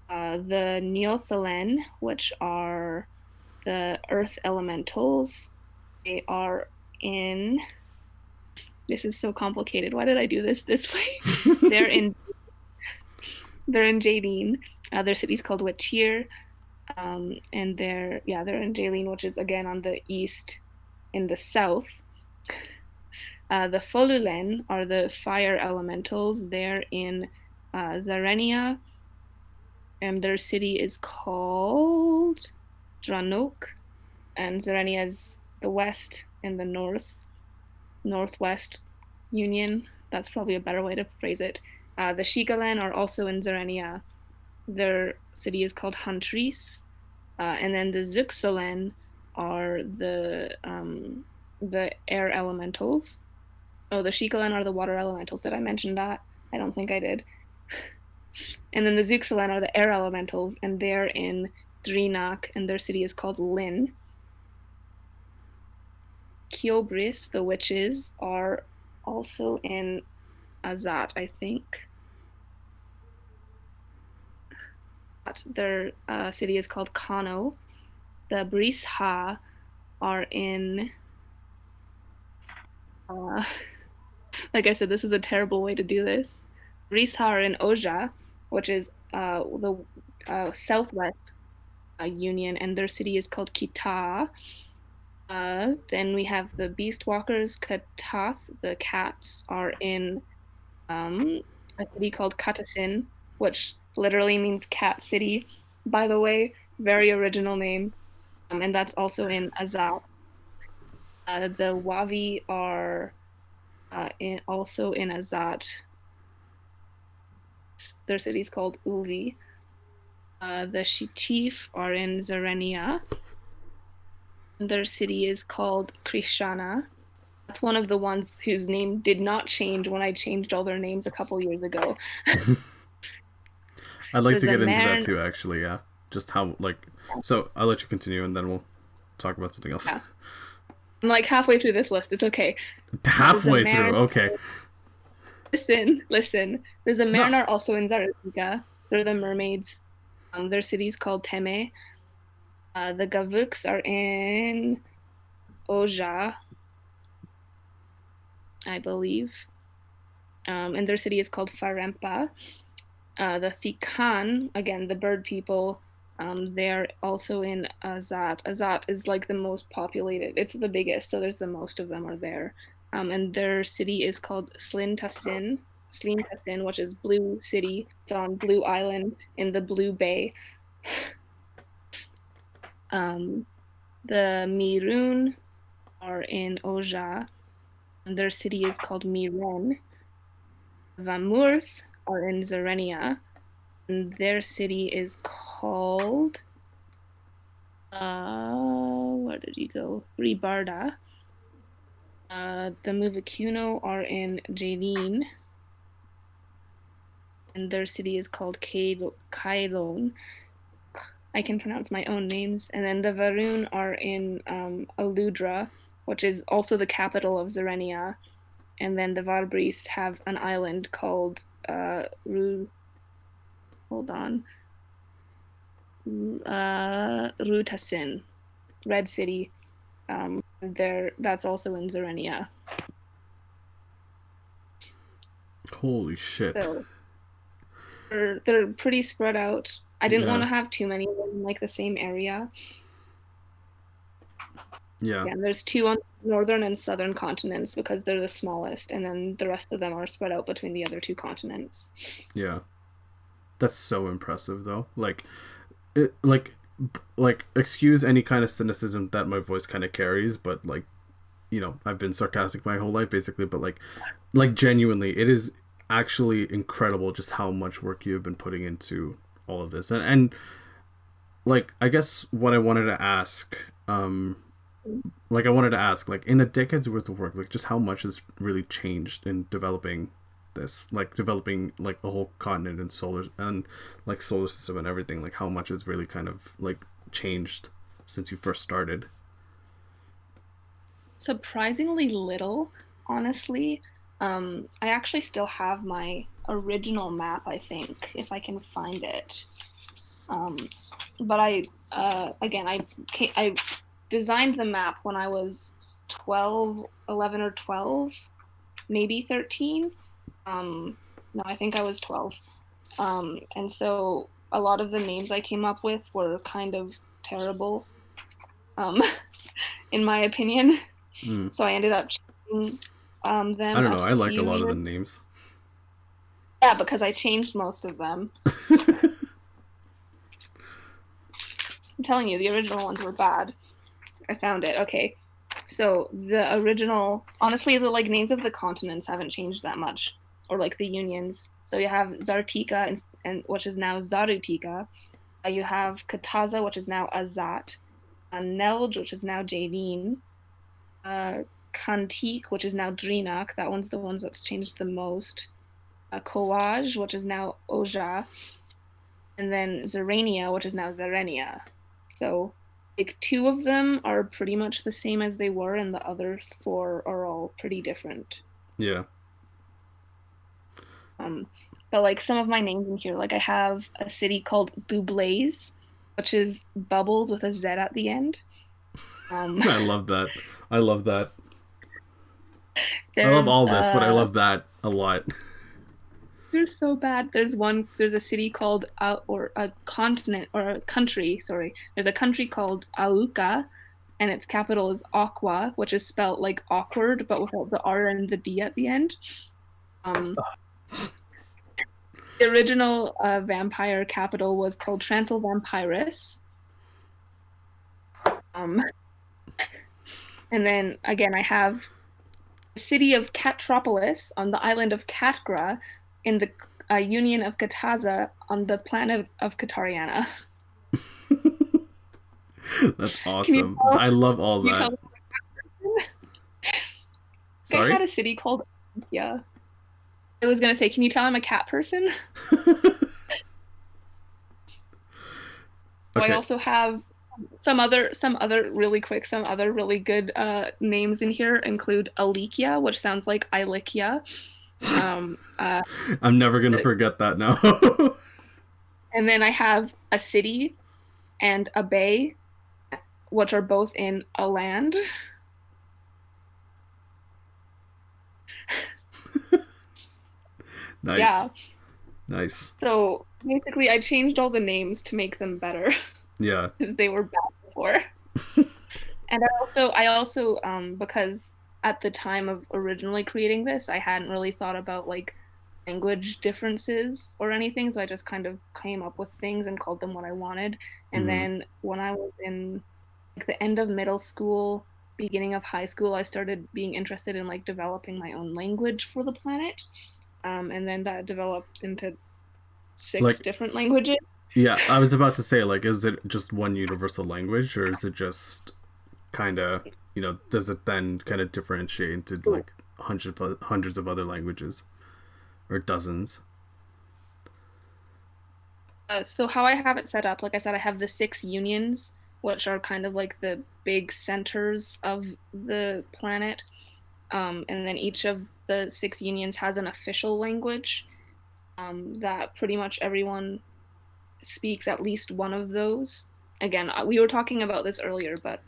The Neothalen, which are the earth elementals, they are in. This is so complicated. Why did I do this way? they're in. They're in Jadine. Their city's called Wachir, and they're in Jaleen, which is again on the east, in the south. The Folulen are the fire elementals. They're in Zarenia, and their city is called Dranok, and Zarenia is the west and the northwest union. That's probably a better way to phrase it. The Shikalen are also in Zarenia. Their city is called Hantris, and then the Zuxolen are the air elementals. Oh, the Shikalen are the water elementals. Did I mention that? I don't think I did. And then the Zuxolen are the air elementals, and they're in Drinak, and their city is called Lin. Kyobris, the witches, are also in Azat, I think. Their city is called Kano. The Brisha are in. Like I said, this is a terrible way to do this. Brisha are in Oja, which is the southwest union, and their city is called Kita. Then we have the Beast Walkers, Katath. The cats are in a city called Katasin, which literally means cat city. By the way, very original name. And that's also in Azal. The Wavi are also in Azat. Their city is called Ulvi. The Shichif are in Zarenia. Their city is called Krishana. That's one of the ones whose name did not change when I changed all their names a couple years ago. I'd like to get into that too, actually, yeah. Just how, like... So, I'll let you continue, and then we'll talk about something else. Yeah. I'm like halfway through this list. It's okay. Halfway through, okay. Listen. The Zamarin are also in Zarutika. They're the mermaids. Their city's called Teme. The Gavuks are in Oja, I believe. And their city is called Farempa. The Thikan, again, the bird people, they're also in Azat. Azat is like the most populated. It's the biggest, so there's the most of them are there. And their city is called Slintasin, which is Blue City. It's on Blue Island in the Blue Bay. The Mirun are in Oja, and their city is called Miren. Vamurth are in Zarenia, and their city is called where did you go? Ribarda. The Muvakuno are in Jaleen, and their city is called Kailon. I can pronounce my own names. And then the Varun are in Ylldrix, which is also the capital of Zarenia. And then the Varbris have an island called Rutasin, Red City. That's also in Zarenia. Holy shit. So they're pretty spread out. I didn't want to have too many in like the same area. Yeah. And there's 2 on northern and southern continents because they're the smallest, and then the rest of them are spread out between the other 2 continents. Yeah. That's so impressive though. Like excuse any kind of cynicism that my voice kind of carries, but like, you know, I've been sarcastic my whole life basically, but like genuinely, it is actually incredible just how much work you have been putting into all of this. And like, I guess what I wanted to ask, like in a decade's worth of work, like just how much has really changed in developing this, like developing like the whole continent and solar system and everything, like how much has really kind of like changed since you first started? Surprisingly little, honestly. I actually still have my original map, I think, if I can find it. But I designed the map when I was 11 or 12, maybe 13. No, I think I was 12. And so a lot of the names I came up with were kind of terrible, in my opinion. So I ended up changing them. I don't know. I like a lot of the names. Yeah, because I changed most of them. I'm telling you, the original ones were bad. I found it. Okay. So the original, honestly, the like names of the continents haven't changed that much, or like the unions. So you have Zartika and which is now Zarutika. You have Kataza, which is now Azat. Neldj, which is now Jaleen. Kantik, which is now Drinak. That one's the ones that's changed the most. Kowaj, which is now Oja. And then Zarania, which is now Zarenia. So like 2 of them are pretty much the same as they were, and the other 4 are all pretty different. Yeah. But like some of my names in here, like I have a city called Bublaze, which is bubbles with a Z at the end. I love that. I love all this, but I love that a lot. They're so bad. There's a city called or a continent or a country, sorry. There's a country called Auka, and its capital is Aqua, which is spelled like awkward, but without the R and the D at the end. The original vampire capital was called Transylvampyrus. And then again, I have the city of Catropolis on the island of Katgra in the Union of Kataza on the planet of Katariana. That's awesome. I love all that. Sorry? I had a city called yeah. I was gonna say, can you tell I'm a cat person? Okay. I also have some other really good names in here include Alikia, which sounds like Ilikia. I'm never gonna forget that now. And then I have a city and a bay which are both in a land. Nice. Yeah. Nice. So basically, I changed all the names to make them better Yeah. because they were bad before. And I also, because at the time of originally creating this, I hadn't really thought about like language differences or anything, so I just kind of came up with things and called them what I wanted. And Mhm. then when I was in like the end of middle school, beginning of high school, I started being interested in like developing my own language for the planet. And then that developed into six Like, different languages. yeah, I was about to say, like, is it just one universal language, or is it just kind of, does it then kind of differentiate into like hundreds of other languages or dozens? So how I have it set up, like I said, I have the six unions, which are kind of like the big centers of the planet. And then each of the six unions has an official language that pretty much everyone speaks at least one of those. Again, we were talking about this earlier, but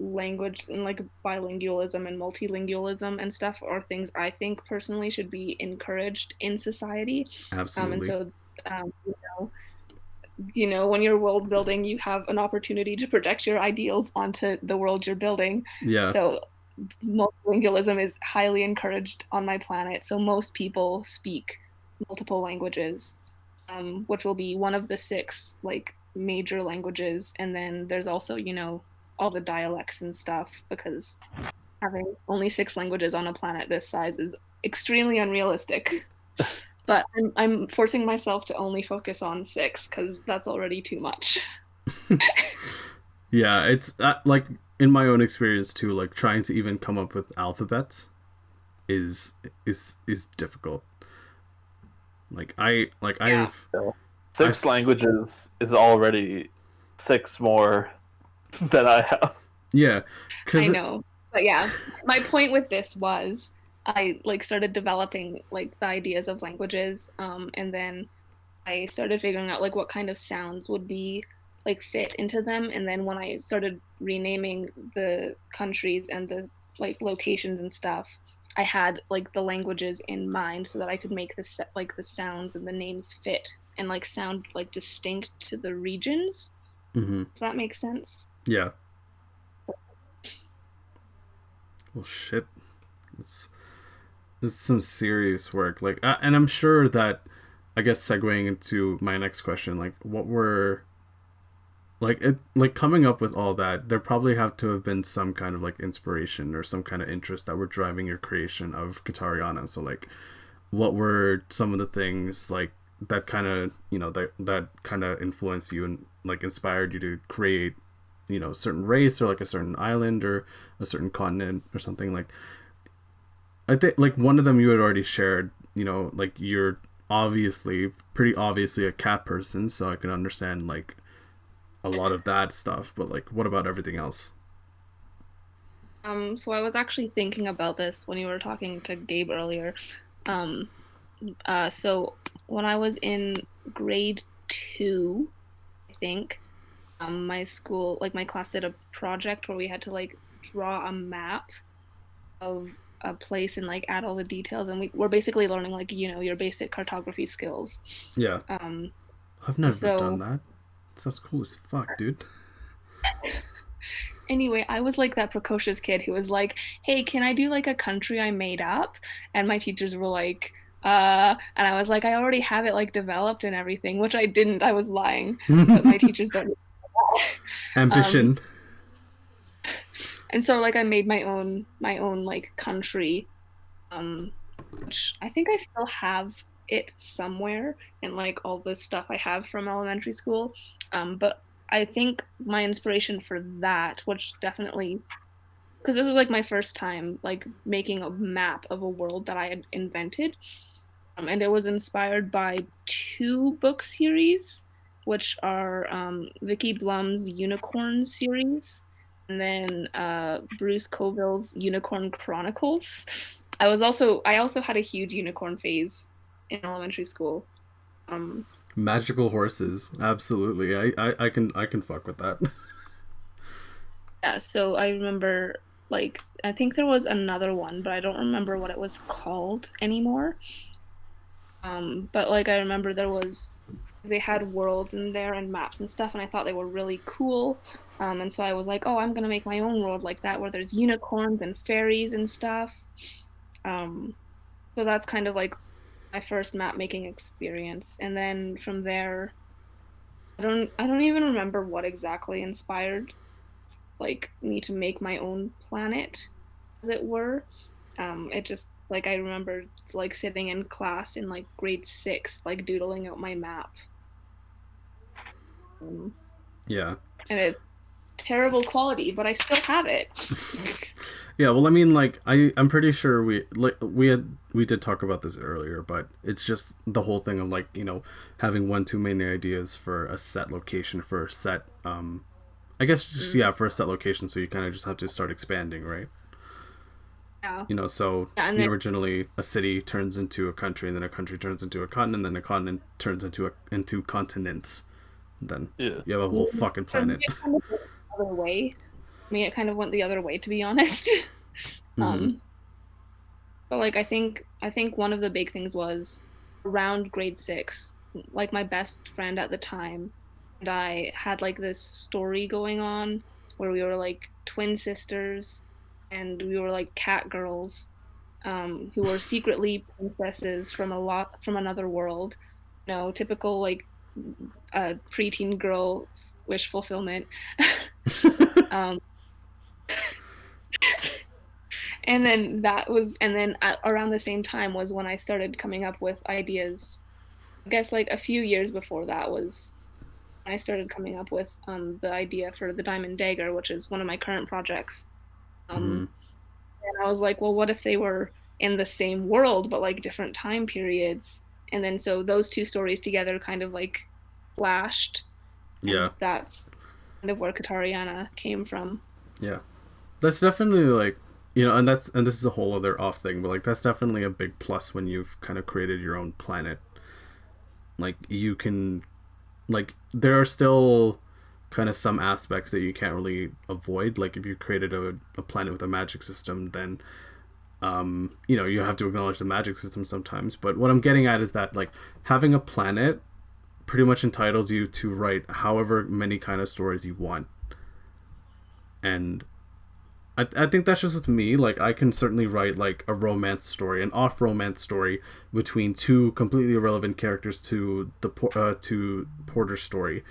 language and like bilingualism and multilingualism and stuff are things I think personally should be encouraged in society. And Absolutely. so, um, you know, when you're world building, you have an opportunity to project your ideals onto the world you're building. Yeah. So multilingualism is highly encouraged on my planet. So most people speak multiple languages, which will be one of the six like major languages. And then there's also, all the dialects and stuff, because having only six languages on a planet this size is extremely unrealistic. But I'm forcing myself to only focus on six because that's already too much. Yeah, it's like in my own experience too, like trying to even come up with alphabets is difficult. Like Yeah. I've So, 6 I've languages is already 6 more than I have. yeah, I because know. But yeah, my point with this was I like started developing like the ideas of languages, and then I started figuring out like what kind of sounds would be like fit into them. And then when I started renaming the countries and the like locations and stuff, I had like the languages in mind so that I could make the sounds and the names fit and like sound like distinct to the regions. hmm If that makes sense. yeah. Well, shit, it's some serious work. Like, and I'm sure that, I guess, segueing into my next question, like, what were like coming up with all that, there probably have to have been some kind of like inspiration or some kind of interest that were driving your creation of Katariana. So like, what were some of the things like that kind of that kind of influenced you and like inspired you to create a certain race or like a certain island or a certain continent or something? Like, I think like one of them you had already shared, like you're pretty obviously a cat person, so I can understand like a lot of that stuff, but like what about everything else? So I was actually thinking about this when you were talking to Gabe earlier. Um, so when I was in grade 2, I think, my school, like my class did a project where we had to like draw a map of a place and like add all the details, and we're basically learning like your basic cartography skills. Yeah, Um, I've never done so that. Sounds cool as fuck, dude. anyway, I was like that precocious kid who was like, "Hey, can I do like a country I made up?" And my teachers were like, and I was like, "I already have it like developed and everything," which I didn't. I was lying, but my teachers don't. Um, Ambition. and so like I made my own like country, um, which I think I still have it somewhere and like all the stuff I have from elementary school. But I think my inspiration for that, which definitely, because this was like my first time like making a map of a world that I had invented, and it was inspired by two book series, which are Vicky Blum's Unicorn series, and then Bruce Coville's Unicorn Chronicles. I also had a huge unicorn phase in elementary school. Um, Magical horses, absolutely. I can fuck with that. Yeah, so I remember, like, I think there was another one, but I don't remember what it was called anymore. But like I remember they had worlds in there and maps and stuff, and I thought they were really cool. And so I was like, oh, I'm gonna make my own world like that, where there's unicorns and fairies and stuff. Um, so that's kind of like my first map making experience. And then from there, I don't even remember what exactly inspired like me to make my own planet, as it were. It just like I remember like sitting in class in like grade six, like doodling out my map. Um, Yeah. and it's terrible quality, but I still have it. Yeah, well, I mean, like, I'm pretty sure we did talk about this earlier, but it's just the whole thing of, like, having one too many ideas for a set location, for a set, I guess just, yeah, for a set location, so you kind of just have to start expanding, right? Yeah. So Yeah, and then, originally a city turns into a country, and then a country turns into a continent, then a continent turns into continents. And then Yeah. you have a whole fucking planet. it kind of went the other way. I mean, it kind of went the other way, to be honest. Mhm. But like I think one of the big things was around grade six, like my best friend at the time and I had like this story going on where we were like twin sisters and we were like cat girls, who were secretly princesses from another world. Typical like preteen girl wish fulfillment. um, and then around the same time was when I started coming up with ideas. I guess like a few years before that was when I started coming up with the idea for the Diamond Dagger, which is one of my current projects. Mhm. And I was like, well, what if they were in the same world but like different time periods? And then so those two stories together kind of like flashed, Yeah. and that's kind of where Katariana came from. Yeah. That's definitely like, and this is a whole other off thing, but like that's definitely a big plus when you've kind of created your own planet. Like you can, like, there are still kind of some aspects that you can't really avoid. Like if you created a planet with a magic system, then you have to acknowledge the magic system sometimes. But what I'm getting at is that like having a planet pretty much entitles you to write however many kind of stories you want. And I think that's just with me. Like, I can certainly write, like, a romance story, an off-romance story between two completely irrelevant characters to to Porter's story,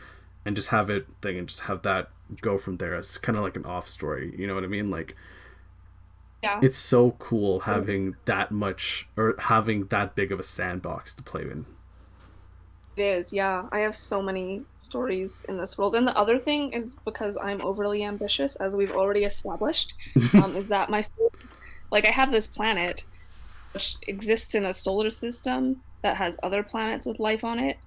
and just have that go from there. It's kind of like an off story. You know what I mean? Like, Yeah. it's so cool having that much, or having that big of a sandbox to play in. It is, yeah. I have so many stories in this world. And the other thing is because I'm overly ambitious, as we've already established, is that like I have this planet which exists in a solar system that has other planets with life on it.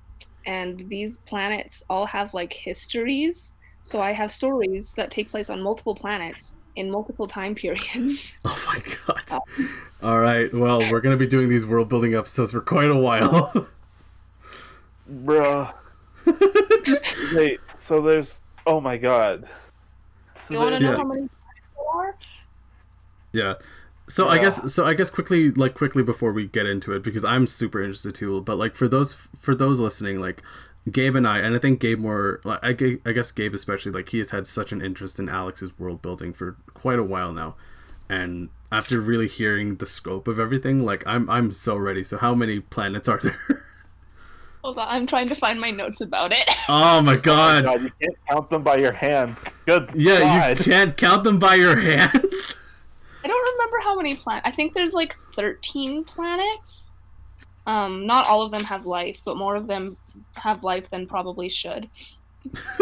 And these planets all have like histories. So I have stories that take place on multiple planets in multiple time periods. Oh my god. All right. Well, we're going to be doing these world building episodes for quite a while. Bruh. Wait, so there's... Oh my god. So You want to know Yeah. how many planets there are? Yeah. So Yeah. I guess quickly before we get into it, because I'm super interested too, but like for those listening, like Gabe and I think Gabe more, like I guess Gabe especially, like he has had such an interest in Alex's world building for quite a while now. And after really hearing the scope of everything, like I'm so ready. So how many planets are there? Hold on, I'm trying to find my notes about it. Oh my Oh god. god, you can't count them by your hands. Good Yeah, god. you can't count them by your hands. I don't remember how many planets. I think there's like 13 planets. Not all of them have life, but more of them have life than probably should.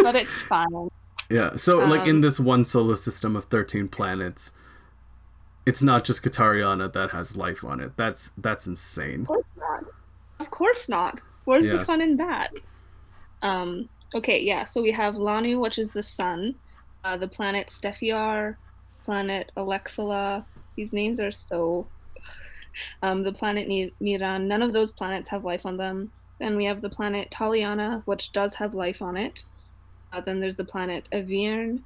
But it's fine. Yeah, so like in Um, this one solar system of 13 planets, it's not just Katariana that has life on it. That's insane. Of course not. Of course not. Where's Yeah. the fun in that? Okay, yeah, so we have Lanu, which is the sun, the planet Stephiar, planet Alexala. These names are so... the planet Niran. None of those planets have life on them. Then we have the planet Taliana, which does have life on it. Then there's the planet Avirn,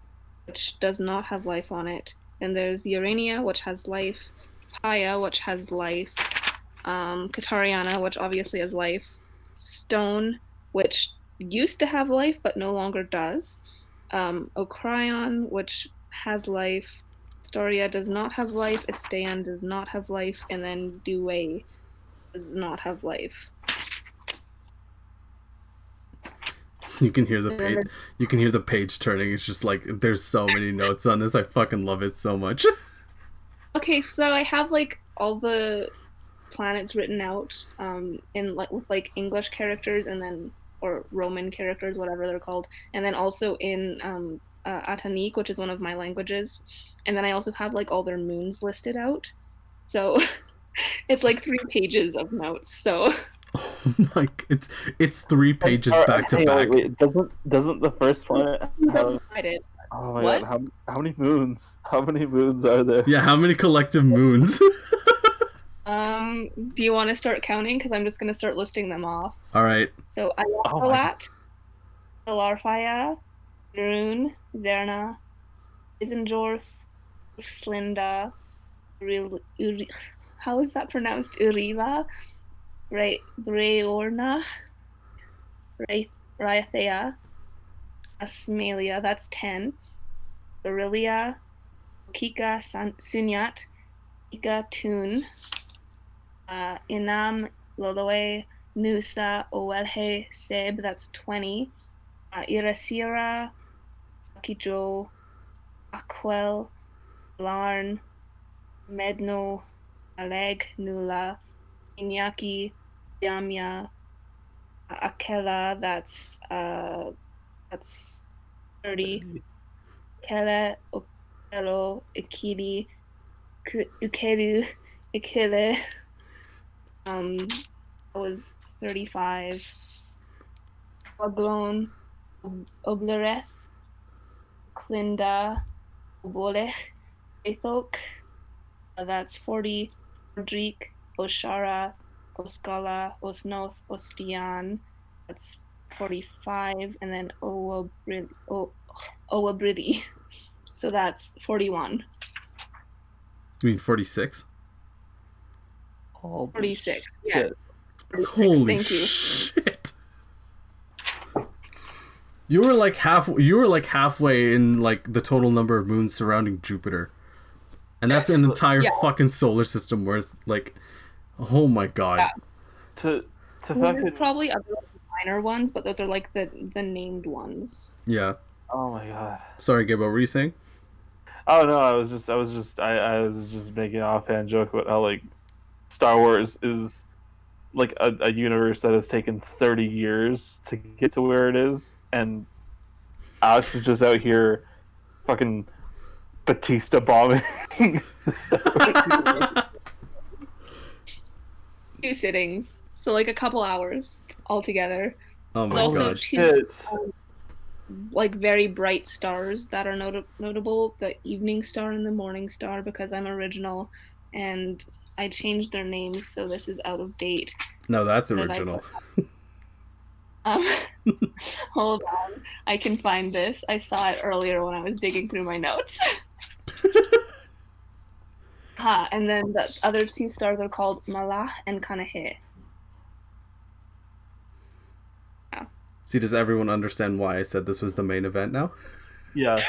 which does not have life on it. Then there's Urania, which has life. Paya, which has life. Katariana, which obviously has life. Stone, which used to have life but no longer does. Ocrion, which has life. Storia does not have life. Estean does not have life. And then Due does not have life. You can hear the page. You can hear the page turning. It's just like there's so many notes on this. I fucking love it so much. Okay, so I have like all the planets written out in like with like English characters and then or Roman characters, whatever they're called, and then also in Atanique, which is one of my languages, and then I also have like all their moons listed out. So it's like 3 pages of notes. So Like it's 3 pages back to back. Wait, doesn't the first planet have? I did. Oh my What? god! How many moons? How many moons are there? Yeah, how many collective moons? Do you want to start counting? Because I'm just gonna start listing them off. All right. So Oh my Ayapalat, Alarfaya, Rune, Zerna, Isenjorth, Slinda, how is that pronounced? Uriva, Breorna, Ryathea, Asmalia, that's 10. Aurelia, Kika Sunyat, Ika Toon, Inam, Loloe, Nusa, Owelhe, Seb, that's 20. Irasira, Akijo, Aquel, Larn, Medno, Aleg, Nula, Inyaki, Yamya, Akela, that's 30. Kele, Okelo, Ikili, Ukeru, Ikele, that was 35. Oglon, Oblereth, Clinda, Obolech, Athok, that's 40. Ylldrix, Oshara, Oscala, Osnoth, Ostian, that's 45, and then Owabridi, so that's 41. You mean 46? Oh, 46, yeah. 46, Holy thank you. shit! You were like halfway in like the total number of moons surrounding Jupiter, and that's an entire fucking solar system worth. Like, oh my god. Yeah. To There's fucking. probably other minor ones, but those are like the named ones. Yeah. Oh my god. Sorry, Gabe. What were you saying? Oh no, I was just making an offhand joke about how like Star Wars is like a universe that has taken 30 years to get to where it is, and Alex is just out here fucking Batista bombing. 2 sittings, so like a couple hours altogether. Oh There's my also god. 2 like very bright stars that are notable, the evening star and the morning star, because I'm original and I changed their names, so this is out of date. No, that's That I original. Hold on, I can find this. I saw it earlier when I was digging through my notes. And then the other 2 stars are called Malach and Kanahe. See, does everyone understand why I said this was the main event now? Yeah.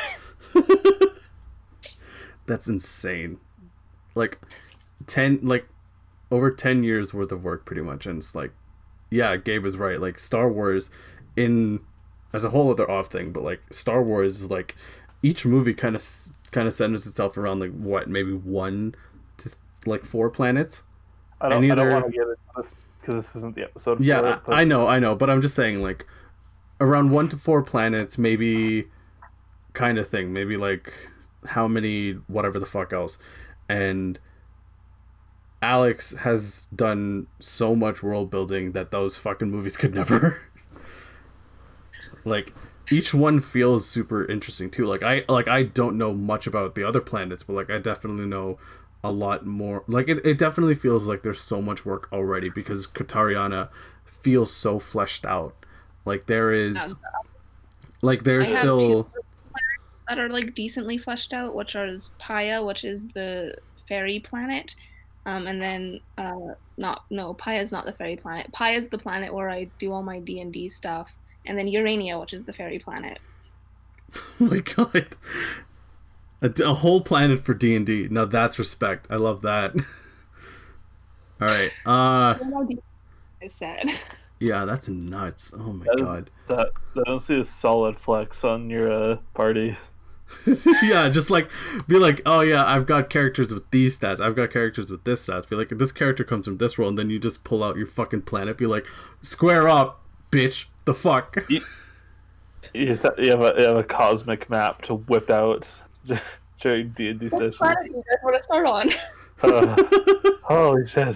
That's insane. Like over 10 years worth of work pretty much, and it's like, yeah, Gabe is right. Like Star Wars as a whole other off thing, but like Star Wars is like each movie kind of centers itself around like what, maybe 1 to like 4 planets. I don't want to get into this because this isn't the episode. Yeah, for it, but... I know, but I'm just saying like around 1 to 4 planets, maybe kind of thing. Maybe like how many whatever the fuck else. And Alex has done so much world building that those fucking movies could never. Like each one feels super interesting too. Like I don't know much about the other planets, but like I definitely know a lot more. Like it definitely feels like there's so much work already because Katariana feels so fleshed out. Like there's I have still 2 that are like decently fleshed out, which is Paya, which is the fairy planet. And then not no, Paya's not the fairy planet. Paya's the planet where I do all my D&D stuff. And then Urania, which is the fairy planet. Oh my god. A whole planet for D&D. Now that's respect. I love that. All right. I said. Yeah, that's nuts. Oh my god. That don't see a solid flex on your party. Yeah, just like be like, oh yeah, I've got characters with these stats. I've got characters with this stats. Be like, this character comes from this world, and then you just pull out your fucking planet. Be like, square up, bitch. The fuck. You have a cosmic map to whip out during D&D sessions. What planet do you guys want to start on? Holy shit.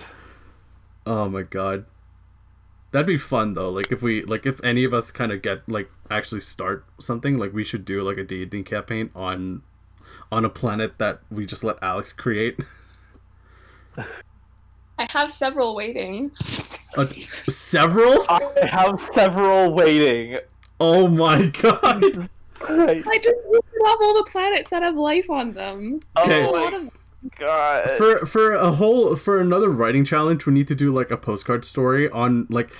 Oh my god. That'd be fun though. Like if any of us kind of get like actually start something, like we should do like a D&D campaign on a planet that we just let Alex create. I have several waiting. Several? I have several waiting. Oh my god. Right. I just listed off all the planets that have life on them. Okay. There's a lot of God. For another writing challenge, we need to do like a postcard story on like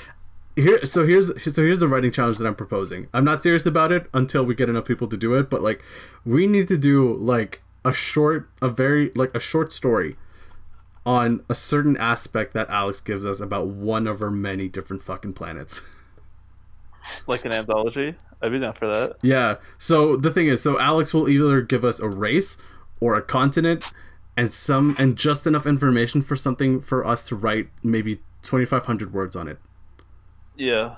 here's the writing challenge that I'm proposing. I'm not serious about it until we get enough people to do it, but like we need to do like a short story on a certain aspect that Alex gives us about one of our many different fucking planets. Like an anthology? I'd be down for that. Yeah. So the thing is, Alex will either give us a race or a continent and just enough information for something for us to write maybe 2,500 words on it. Yeah.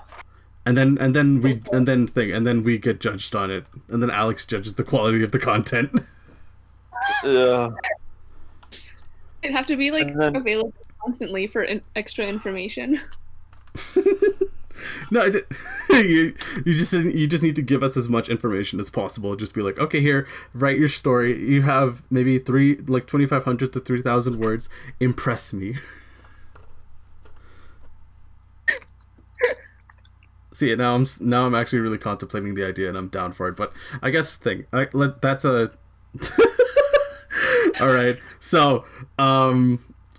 And then we get judged on it, and then Alex judges the quality of the content. Yeah. it'd have to be like And then- available constantly for extra information. No, you just need to give us as much information as possible. Just be like, okay, here, write your story. You have maybe 2,500 to 3,000 words. Impress me. See, now I'm actually really contemplating the idea, and I'm down for it. But I guess that's a. All right, so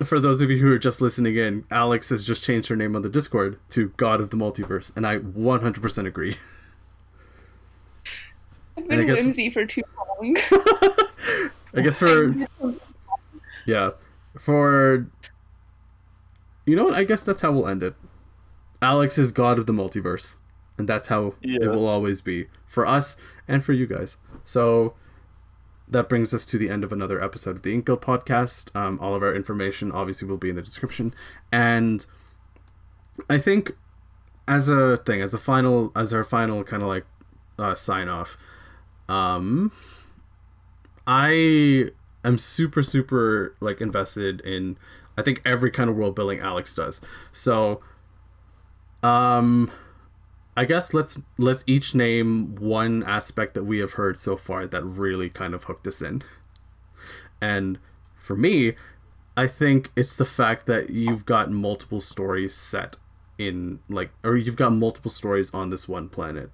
for those of you who are just listening in, Alex has just changed her name on the Discord to God of the Multiverse, and I 100% agree. I've been whimsy for too long. I guess for you know what? I guess that's how we'll end it. Alex is God of the Multiverse, and that's how it will always be for us and for you guys. So that brings us to the end of another episode of the InkGuild podcast. All of our information obviously will be in the description. And I think as our final kind of like sign off, I am super, super like invested in, I think, every kind of world building Alex does. So, I guess let's each name one aspect that we have heard so far that really kind of hooked us in. And for me, I think it's the fact that you've got multiple stories set in or you've got multiple stories on this one planet.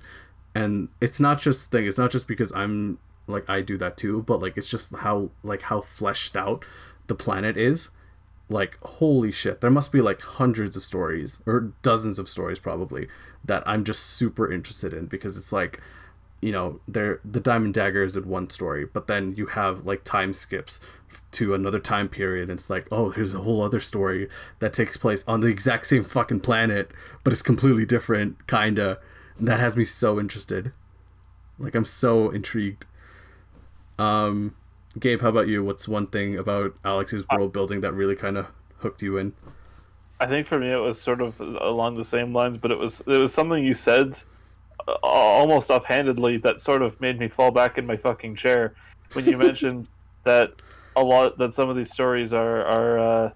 And it's not just because I'm like, I do that too, but like it's just how fleshed out the planet is. Like, holy shit, there must be like hundreds of stories, or dozens of stories probably, that I'm just super interested in, because it's like, you know, the Diamond Dagger is in one story, but then you have like time skips to another time period, and it's like, oh, here's a whole other story that takes place on the exact same fucking planet, but it's completely different, kinda. And that has me so interested. Like, I'm so intrigued. Gabe, how about you? What's one thing about Alex's world building that really kind of hooked you in? I think for me it was sort of along the same lines, but it was something you said almost offhandedly that sort of made me fall back in my fucking chair when you mentioned that some of these stories are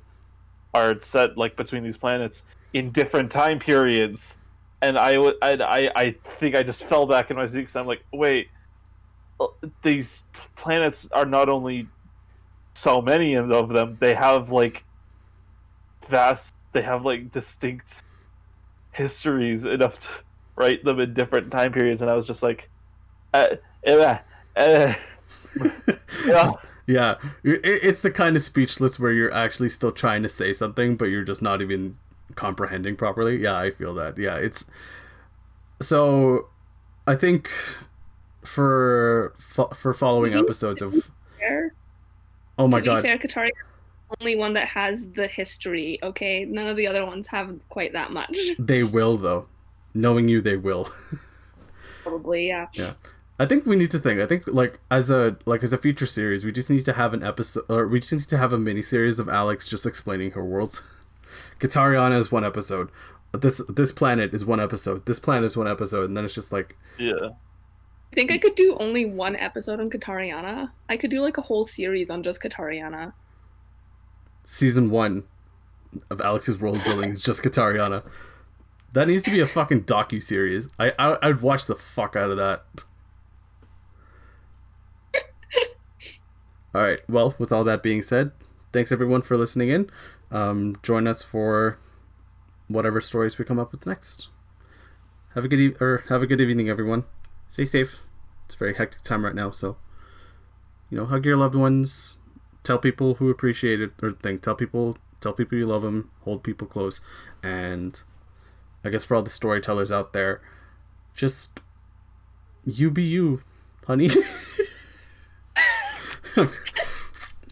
set like between these planets in different time periods, and I think I just fell back in my seat because I'm like, wait, these planets are not only so many of them, they have like distinct histories enough to write them in different time periods. And I was just like, Yeah. Yeah, it's the kind of speechless where you're actually still trying to say something, but you're just not even comprehending properly. Yeah, I feel that. Yeah, it's so. I think for following episodes of. Fair. Oh my To god! be fair, Katariana is the only one that has the history. Okay, none of the other ones have quite that much. They will though, knowing you, they will. Probably, yeah. Yeah. I think we need to think. I think as a feature series, we just need to have an episode, or we just need to have a mini series of Alex just explaining her worlds. Katariana is one episode. This planet is one episode. This planet is one episode, and then it's just like Yeah. I think I could do only one episode on Katariana. I could do like a whole series on just Katariana. season 1 of Alex's world building is just Katariana. That needs to be a fucking docu-series. I'd watch the fuck out of that. Alright, well, with all that being said, thanks everyone for listening in. Join us for whatever stories we come up with next. Have a good evening, everyone. Stay safe. It's a very hectic time right now, so hug your loved ones. Tell people who appreciate it, or tell people you love them. Hold people close, and I guess for all the storytellers out there, just you be you, honey.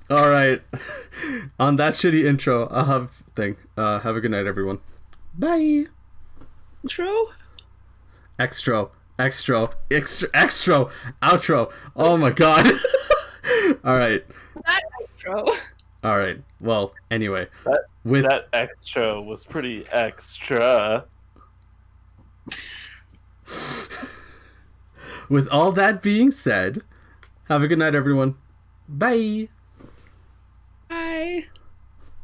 All right. On that shitty intro, have a good night, everyone. Bye. True. Extra, outro. Oh my god. All right. That outro. All right. Well, anyway, That extra was pretty extra. with all that being said, have a good night, everyone. Bye.